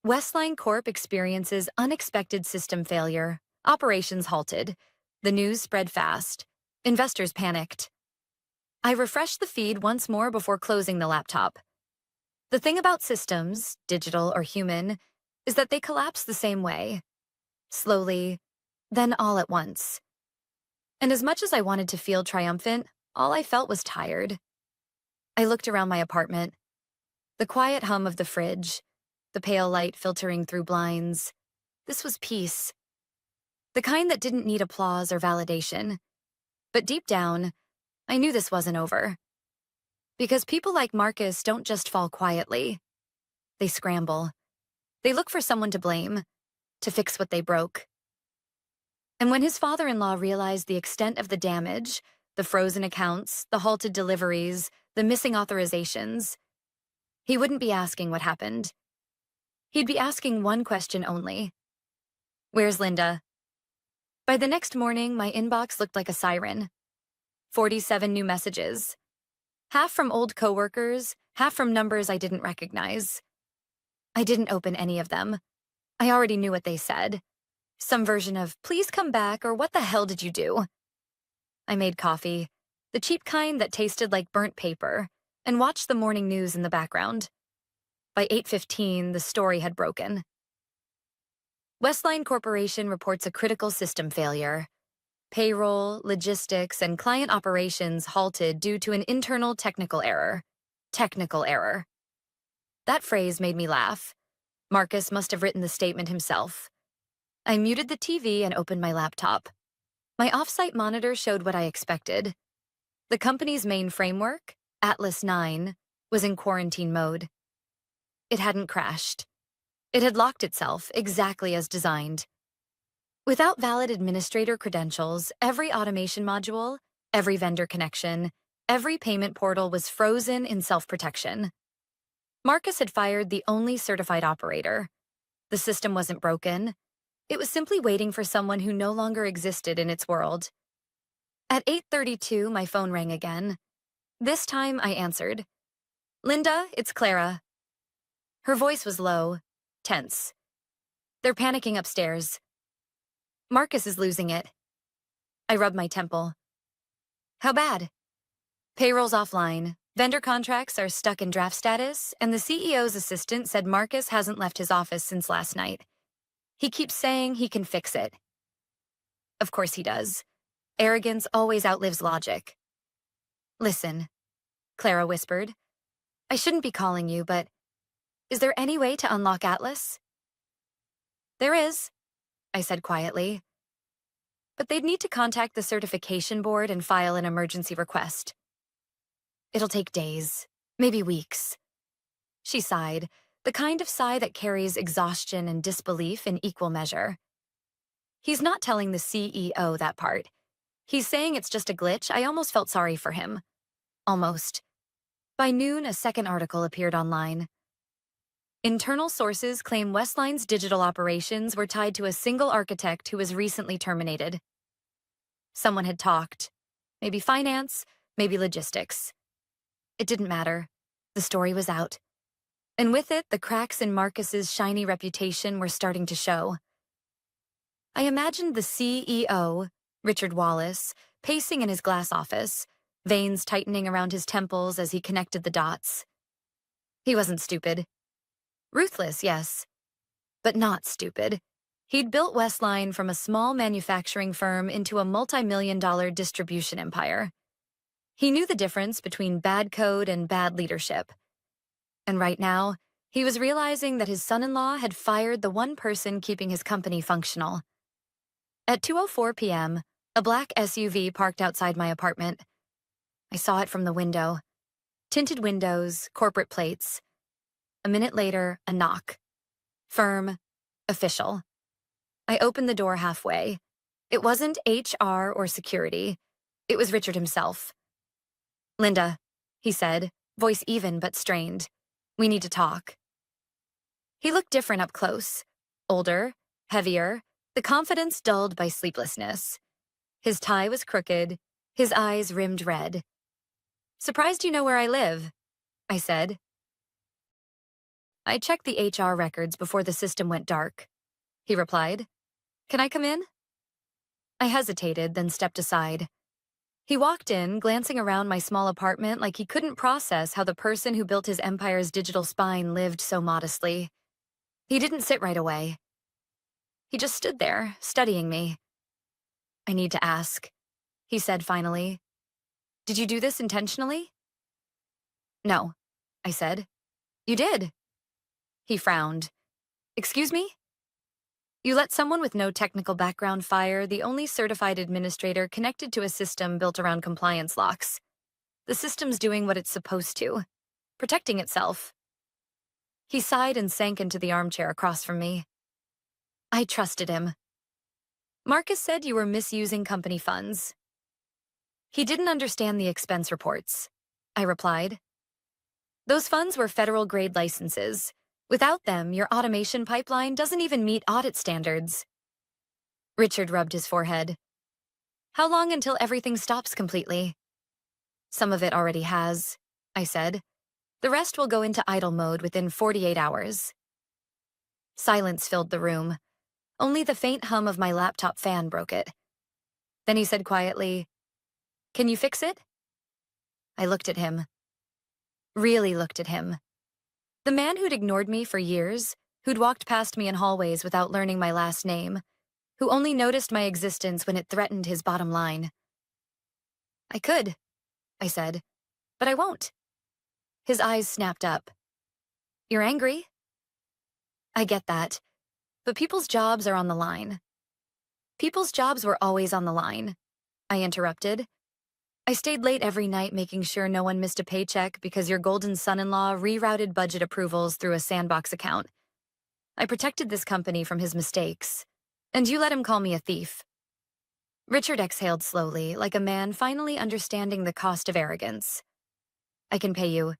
Westline Corp experiences unexpected system failure. Operations halted. The news spread fast. Investors panicked. I refreshed the feed once more before closing the laptop. The thing about systems, digital or human, is that they collapse the same way. Slowly, then all at once. And as much as I wanted to feel triumphant, all I felt was tired. I looked around my apartment. The quiet hum of the fridge, the pale light filtering through blinds. This was peace. The kind that didn't need applause or validation. But deep down, I knew this wasn't over. Because people like Marcus don't just fall quietly. They scramble. They look for someone to blame, to fix what they broke. And when his father-in-law realized the extent of the damage, the frozen accounts, the halted deliveries, the missing authorizations, he wouldn't be asking what happened. He'd be asking one question only. Where's Linda? By the next morning, my inbox looked like a siren. 47 new messages. Half from old coworkers, half from numbers I didn't recognize. I didn't open any of them. I already knew what they said. Some version of, please come back, or what the hell did you do? I made coffee, the cheap kind that tasted like burnt paper, and watched the morning news in the background. By 8:15, the story had broken. Westline Corporation reports a critical system failure. Payroll, logistics, and client operations halted due to an internal technical error. Technical error. That phrase made me laugh. Marcus must have written the statement himself. I muted the TV and opened my laptop. My off-site monitor showed what I expected. The company's main framework, Atlas 9, was in quarantine mode. It hadn't crashed. It had locked itself exactly as designed. Without valid administrator credentials, every automation module, every vendor connection, every payment portal was frozen in self-protection. Marcus had fired the only certified operator. The system wasn't broken. It was simply waiting for someone who no longer existed in its world. At 8:32, my phone rang again. This time, I answered. Linda, it's Clara. Her voice was low, tense. They're panicking upstairs. Marcus is losing it. I rubbed my temple. How bad? Payroll's offline. Vendor contracts are stuck in draft status, and the CEO's assistant said Marcus hasn't left his office since last night. He keeps saying he can fix it. Of course he does. Arrogance always outlives logic. Listen, Clara whispered. I shouldn't be calling you, but is there any way to unlock Atlas? There is, I said quietly. But they'd need to contact the certification board and file an emergency request. It'll take days, maybe weeks. She sighed, the kind of sigh that carries exhaustion and disbelief in equal measure. He's not telling the CEO that part. He's saying it's just a glitch. I almost felt sorry for him. Almost. By noon, a second article appeared online. Internal sources claim Westline's digital operations were tied to a single architect who was recently terminated. Someone had talked. Maybe finance, maybe logistics. It didn't matter. The story was out. And with it, the cracks in Marcus's shiny reputation were starting to show. I imagined the CEO, Richard Wallace, pacing in his glass office, veins tightening around his temples as he connected the dots. He wasn't stupid. Ruthless, yes, but not stupid. He'd built Westline from a small manufacturing firm into a multi-million-dollar distribution empire. He knew the difference between bad code and bad leadership. And right now, he was realizing that his son-in-law had fired the one person keeping his company functional. At 2:04 p.m., a black SUV parked outside my apartment. I saw it from the window. Tinted windows, corporate plates. A minute later, a knock. Firm, official. I opened the door halfway. It wasn't HR or security. It was Richard himself. Linda, he said, voice even but strained. We need to talk. He looked different up close. Older, heavier, the confidence dulled by sleeplessness. His tie was crooked, his eyes rimmed red. Surprised you know where I live, I said. I checked the HR records before the system went dark, he replied. Can I come in? I hesitated, then stepped aside. He walked in, glancing around my small apartment like he couldn't process how the person who built his empire's digital spine lived so modestly. He didn't sit right away. He just stood there, studying me. I need to ask, he said finally. Did you do this intentionally? No, I said. You did. He frowned. Excuse me? You let someone with no technical background fire the only certified administrator connected to a system built around compliance locks. The system's doing what it's supposed to, protecting itself. He sighed and sank into the armchair across from me. I trusted him. Marcus said you were misusing company funds. He didn't understand the expense reports, I replied. Those funds were federal-grade licenses. Without them, your automation pipeline doesn't even meet audit standards. Richard rubbed his forehead. How long until everything stops completely? Some of it already has, I said. The rest will go into idle mode within 48 hours. Silence filled the room. Only the faint hum of my laptop fan broke it. Then he said quietly, Can you fix it? I looked at him. Really looked at him. The man who'd ignored me for years, who'd walked past me in hallways without learning my last name, who only noticed my existence when it threatened his bottom line. I could, I said, but I won't. His eyes snapped up. You're angry? I get that, but people's jobs are on the line. People's jobs were always on the line, I interrupted. I stayed late every night making sure no one missed a paycheck because your golden son-in-law rerouted budget approvals through a sandbox account. I protected this company from his mistakes, and you let him call me a thief. Richard exhaled slowly, like a man finally understanding the cost of arrogance. I can pay you.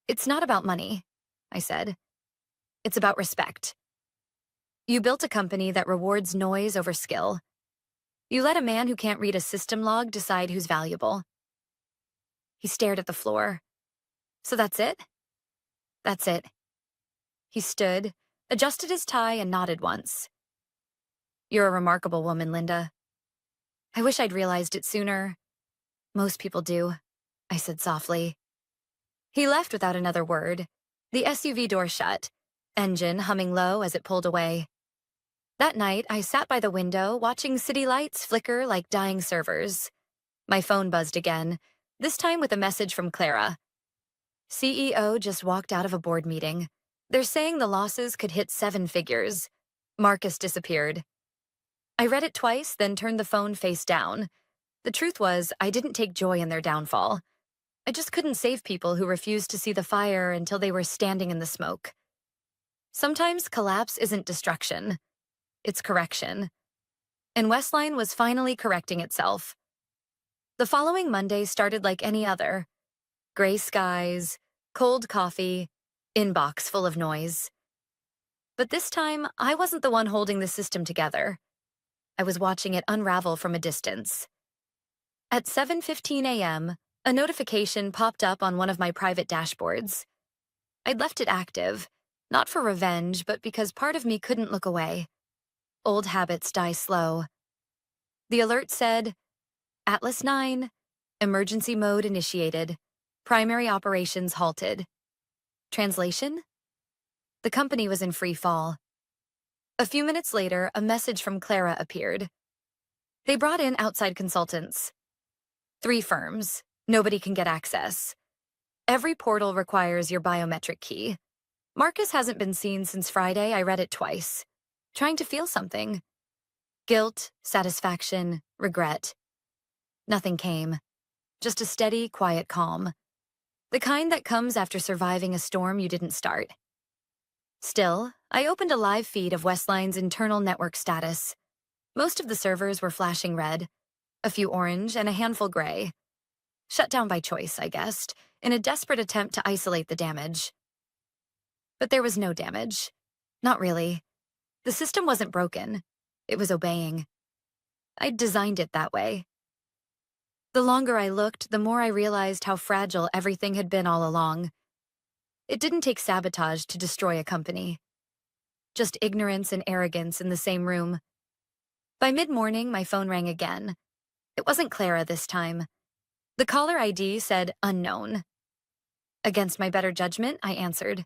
It's not about money, I said. It's about respect. You built a company that rewards noise over skill. You let a man who can't read a system log decide who's valuable. He stared at the floor. So that's it? That's it. He stood, adjusted his tie, and nodded once. You're a remarkable woman, Linda. I wish I'd realized it sooner. Most people do, I said softly. He left without another word. The SUV door shut, engine humming low as it pulled away. That night, I sat by the window watching city lights flicker like dying servers. My phone buzzed again, this time with a message from Clara. CEO just walked out of a board meeting. They're saying the losses could hit 7 figures. Marcus disappeared. I read it twice, then turned the phone face down. The truth was, I didn't take joy in their downfall. I just couldn't save people who refused to see the fire until they were standing in the smoke. Sometimes collapse isn't destruction. It's correction. And Westline was finally correcting itself. The following Monday started like any other. Gray skies, cold coffee, inbox full of noise. But this time, I wasn't the one holding the system together. I was watching it unravel from a distance. At 7:15 a.m., a notification popped up on one of my private dashboards. I'd left it active, not for revenge, but because part of me couldn't look away. Old habits die slow. The alert said, Atlas 9, emergency mode initiated, primary operations halted. Translation? The company was in free fall. A few minutes later, a message from Clara appeared. They brought in outside consultants. 3 firms. Nobody can get access. Every portal requires your biometric key. Marcus hasn't been seen since Friday. I read it twice. Trying to feel something. Guilt, satisfaction, regret. Nothing came. Just a steady, quiet calm. The kind that comes after surviving a storm you didn't start. Still, I opened a live feed of Westline's internal network status. Most of the servers were flashing red, a few orange, and a handful gray. Shut down by choice, I guessed, in a desperate attempt to isolate the damage. But there was no damage. Not really. The system wasn't broken. It was obeying. I'd designed it that way. The longer I looked, the more I realized how fragile everything had been all along. It didn't take sabotage to destroy a company. Just ignorance and arrogance in the same room. By mid-morning, my phone rang again. It wasn't Clara this time. The caller ID said unknown. Against my better judgment, I answered.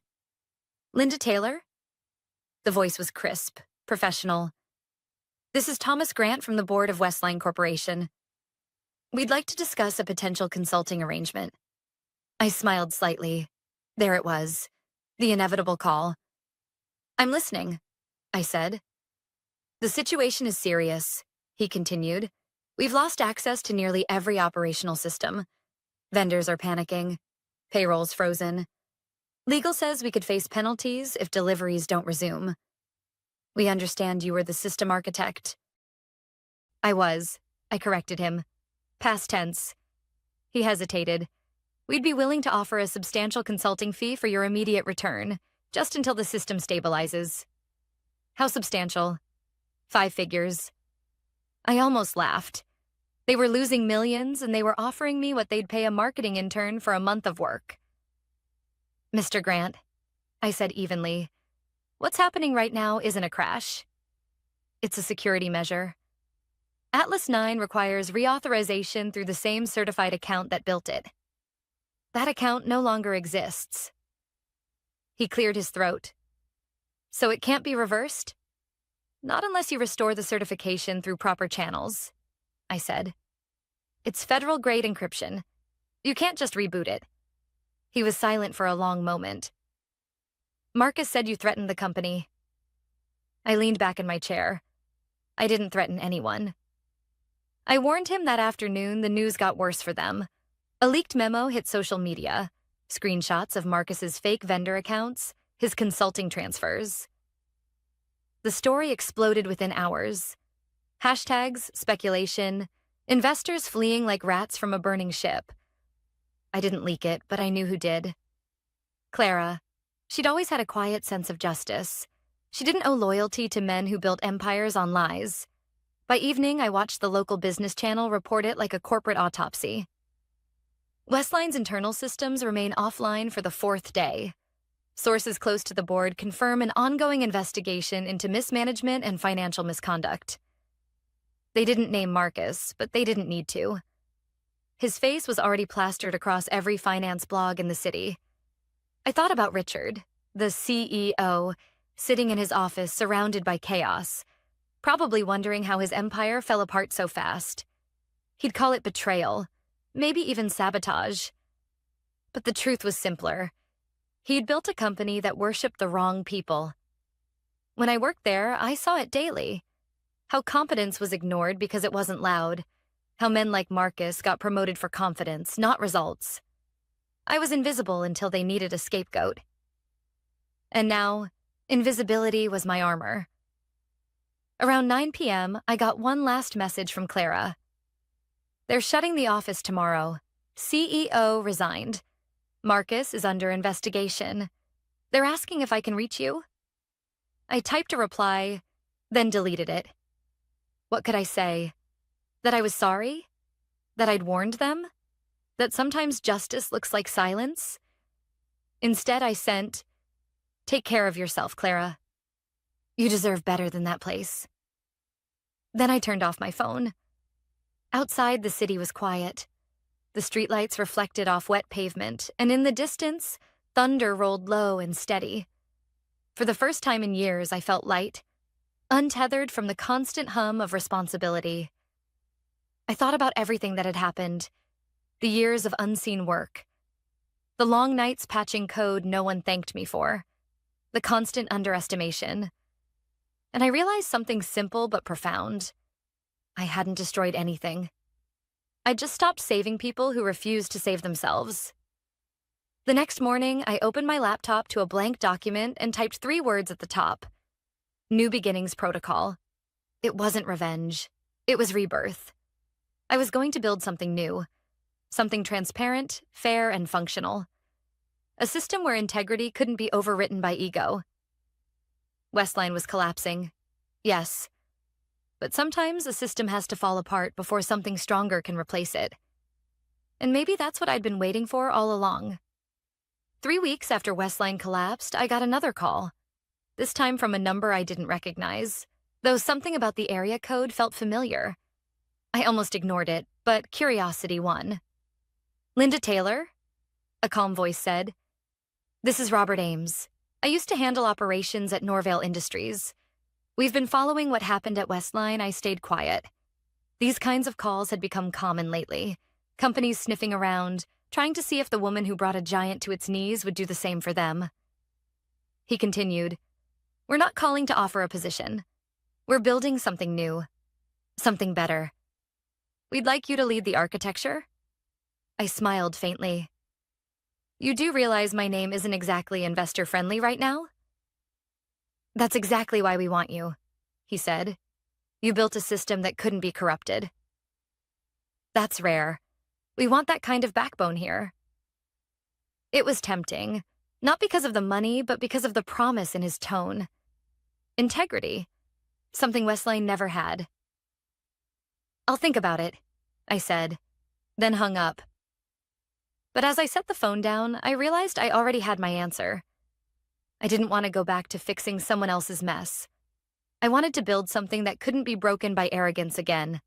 Linda Taylor? The voice was crisp, professional. This is Thomas Grant from the board of Westline Corporation. We'd like to discuss a potential consulting arrangement. I smiled slightly. There it was, the inevitable call. I'm listening, I said. The situation is serious, he continued. We've lost access to nearly every operational system. Vendors are panicking. Payroll's frozen. Legal says we could face penalties if deliveries don't resume. We understand you were the system architect. I was, I corrected him. Past tense. He hesitated. We'd be willing to offer a substantial consulting fee for your immediate return, just until the system stabilizes. How substantial? 5 figures. I almost laughed. They were losing millions, and they were offering me what they'd pay a marketing intern for a month of work. Mr. Grant, I said evenly, what's happening right now isn't a crash. It's a security measure. Atlas 9 requires reauthorization through the same certified account that built it. That account no longer exists. He cleared his throat. So it can't be reversed? Not unless you restore the certification through proper channels, I said. It's federal-grade encryption. You can't just reboot it. He was silent for a long moment. Marcus said you threatened the company. I leaned back in my chair. I didn't threaten anyone. I warned him that afternoon the news got worse for them. A leaked memo hit social media. Screenshots of Marcus's fake vendor accounts, his consulting transfers. The story exploded within hours. Hashtags, speculation, investors fleeing like rats from a burning ship. I didn't leak it, but I knew who did. Clara. She'd always had a quiet sense of justice. She didn't owe loyalty to men who built empires on lies. By evening, I watched the local business channel report it like a corporate autopsy. Westline's internal systems remain offline for the 4th day. Sources close to the board confirm an ongoing investigation into mismanagement and financial misconduct. They didn't name Marcus, but they didn't need to. His face was already plastered across every finance blog in the city. I thought about Richard, the CEO, sitting in his office surrounded by chaos, probably wondering how his empire fell apart so fast. He'd call it betrayal, maybe even sabotage. But the truth was simpler. He'd built a company that worshipped the wrong people. When I worked there, I saw it daily. How competence was ignored because it wasn't loud. How men like Marcus got promoted for confidence, not results. I was invisible until they needed a scapegoat. And now, invisibility was my armor. Around 9 p.m., I got one last message from Clara. They're shutting the office tomorrow. CEO resigned. Marcus is under investigation. They're asking if I can reach you. I typed a reply, then deleted it. What could I say? That I was sorry? That I'd warned them? That sometimes justice looks like silence? Instead, I sent, "Take care of yourself, Clara. You deserve better than that place." Then I turned off my phone. Outside, the city was quiet. The streetlights reflected off wet pavement, and in the distance, thunder rolled low and steady. For the first time in years, I felt light, untethered from the constant hum of responsibility. I thought about everything that had happened, the years of unseen work, the long nights patching code no one thanked me for, the constant underestimation. And I realized something simple but profound. I hadn't destroyed anything. I'd just stopped saving people who refused to save themselves. The next morning, I opened my laptop to a blank document and typed 3 words at the top. New Beginnings Protocol. It wasn't revenge. It was rebirth. I was going to build something new. Something transparent, fair, and functional. A system where integrity couldn't be overwritten by ego. Westline was collapsing. Yes. But sometimes a system has to fall apart before something stronger can replace it. And maybe that's what I'd been waiting for all along. 3 weeks after Westline collapsed, I got another call. This time from a number I didn't recognize, though something about the area code felt familiar. I almost ignored it, but curiosity won. "Linda Taylor?" a calm voice said. "This is Robert Ames. I used to handle operations at Norvale Industries. We've been following what happened at Westline. I stayed quiet. These kinds of calls had become common lately. Companies sniffing around, trying to see if the woman who brought a giant to its knees would do the same for them." He continued, We're not calling to offer a position. We're building something new, something better. We'd like you to lead the architecture." I smiled faintly. "You do realize my name isn't exactly investor-friendly right now?" "That's exactly why we want you," he said. "You built a system that couldn't be corrupted." "That's rare. We want that kind of backbone here." It was tempting, not because of the money, but because of the promise in his tone. Integrity, something Westline never had. "I'll think about it," I said, then hung up. But as I set the phone down, I realized I already had my answer. I didn't want to go back to fixing someone else's mess. I wanted to build something that couldn't be broken by arrogance again.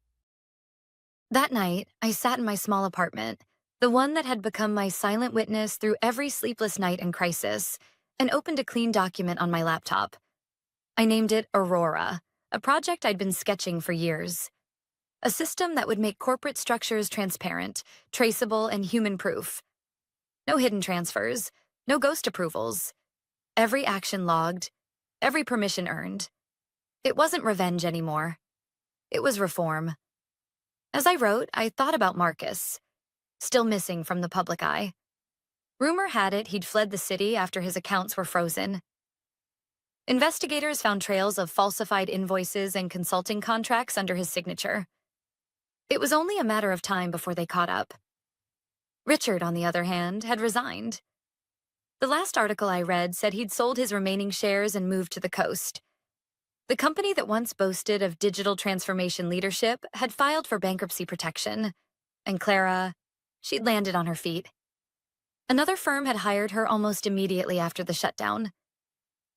That night, I sat in my small apartment, the one that had become my silent witness through every sleepless night and crisis, and opened a clean document on my laptop. I named it Aurora, a project I'd been sketching for years. A system that would make corporate structures transparent, traceable, and human-proof. No hidden transfers, no ghost approvals. Every action logged, every permission earned. It wasn't revenge anymore. It was reform. As I wrote, I thought about Marcus, still missing from the public eye. Rumor had it he'd fled the city after his accounts were frozen. Investigators found trails of falsified invoices and consulting contracts under his signature. It was only a matter of time before they caught up. Richard, on the other hand, had resigned. The last article I read said he'd sold his remaining shares and moved to the coast. The company that once boasted of digital transformation leadership had filed for bankruptcy protection, and Clara, she'd landed on her feet. Another firm had hired her almost immediately after the shutdown.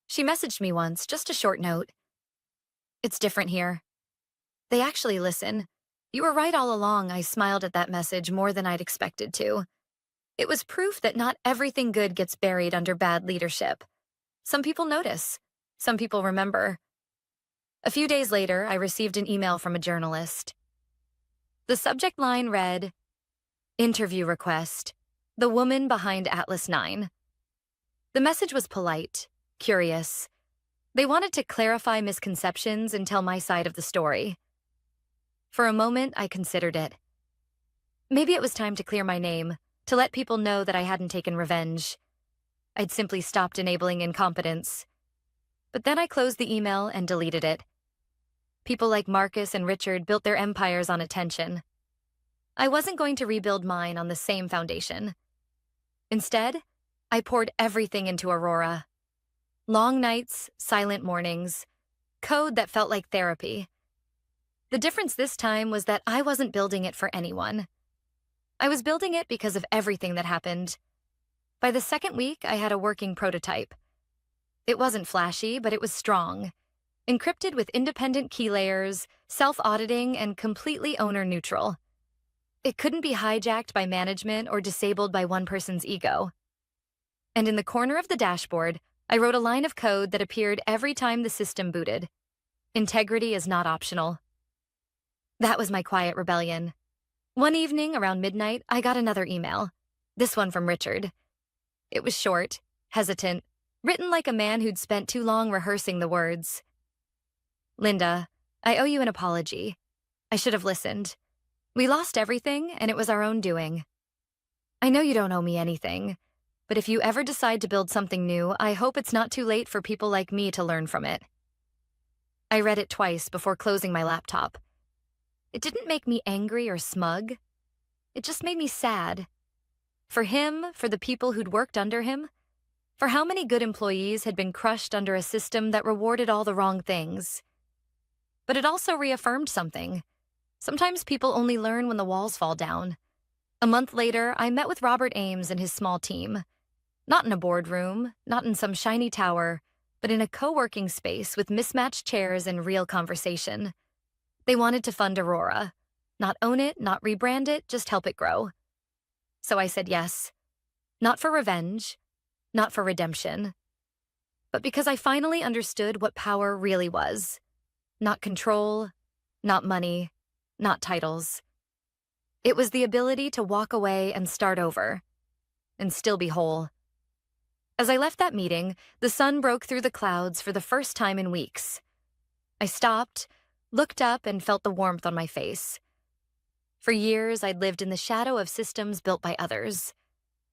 She messaged me once, just a short note. "It's different here." They actually listen. "You were right all along." I smiled at that message more than I'd expected to. It was proof that not everything good gets buried under bad leadership. Some people notice. Some people remember. A few days later, I received an email from a journalist. The subject line read, "Interview request. The woman behind Atlas 9. The message was polite, curious. They wanted to clarify misconceptions and tell my side of the story. For a moment, I considered it. Maybe it was time to clear my name, to let people know that I hadn't taken revenge. I'd simply stopped enabling incompetence. But then I closed the email and deleted it. People like Marcus and Richard built their empires on attention. I wasn't going to rebuild mine on the same foundation. Instead, I poured everything into Aurora. Long nights, silent mornings, code that felt like therapy. The difference this time was that I wasn't building it for anyone. I was building it because of everything that happened. By the second week, I had a working prototype. It wasn't flashy, but it was strong. Encrypted with independent key layers, self-auditing, and completely owner-neutral. It couldn't be hijacked by management or disabled by one person's ego. And in the corner of the dashboard, I wrote a line of code that appeared every time the system booted. Integrity is not optional. That was my quiet rebellion. One evening, around midnight, I got another email. This one from Richard. It was short, hesitant, written like a man who'd spent too long rehearsing the words. "Linda, I owe you an apology. I should have listened. We lost everything, and it was our own doing. I know you don't owe me anything, but if you ever decide to build something new, I hope it's not too late for people like me to learn from it." I read it twice before closing my laptop. It didn't make me angry or smug. It just made me sad. For him, for the people who'd worked under him, for how many good employees had been crushed under a system that rewarded all the wrong things. But it also reaffirmed something. Sometimes people only learn when the walls fall down. A month later, I met with Robert Ames and his small team. Not in a boardroom, not in some shiny tower, but in a co-working space with mismatched chairs and real conversation. They wanted to fund Aurora. Not own it, not rebrand it, just help it grow. So I said yes. Not for revenge, not for redemption, but because I finally understood what power really was. Not control, not money, not titles. It was the ability to walk away and start over, and still be whole. As I left that meeting, the sun broke through the clouds for the first time in weeks. I stopped, looked up, and felt the warmth on my face. For years, I'd lived in the shadow of systems built by others.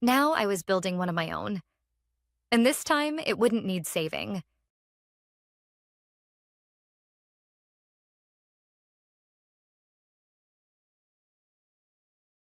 Now I was building one of my own. And this time, it wouldn't need saving.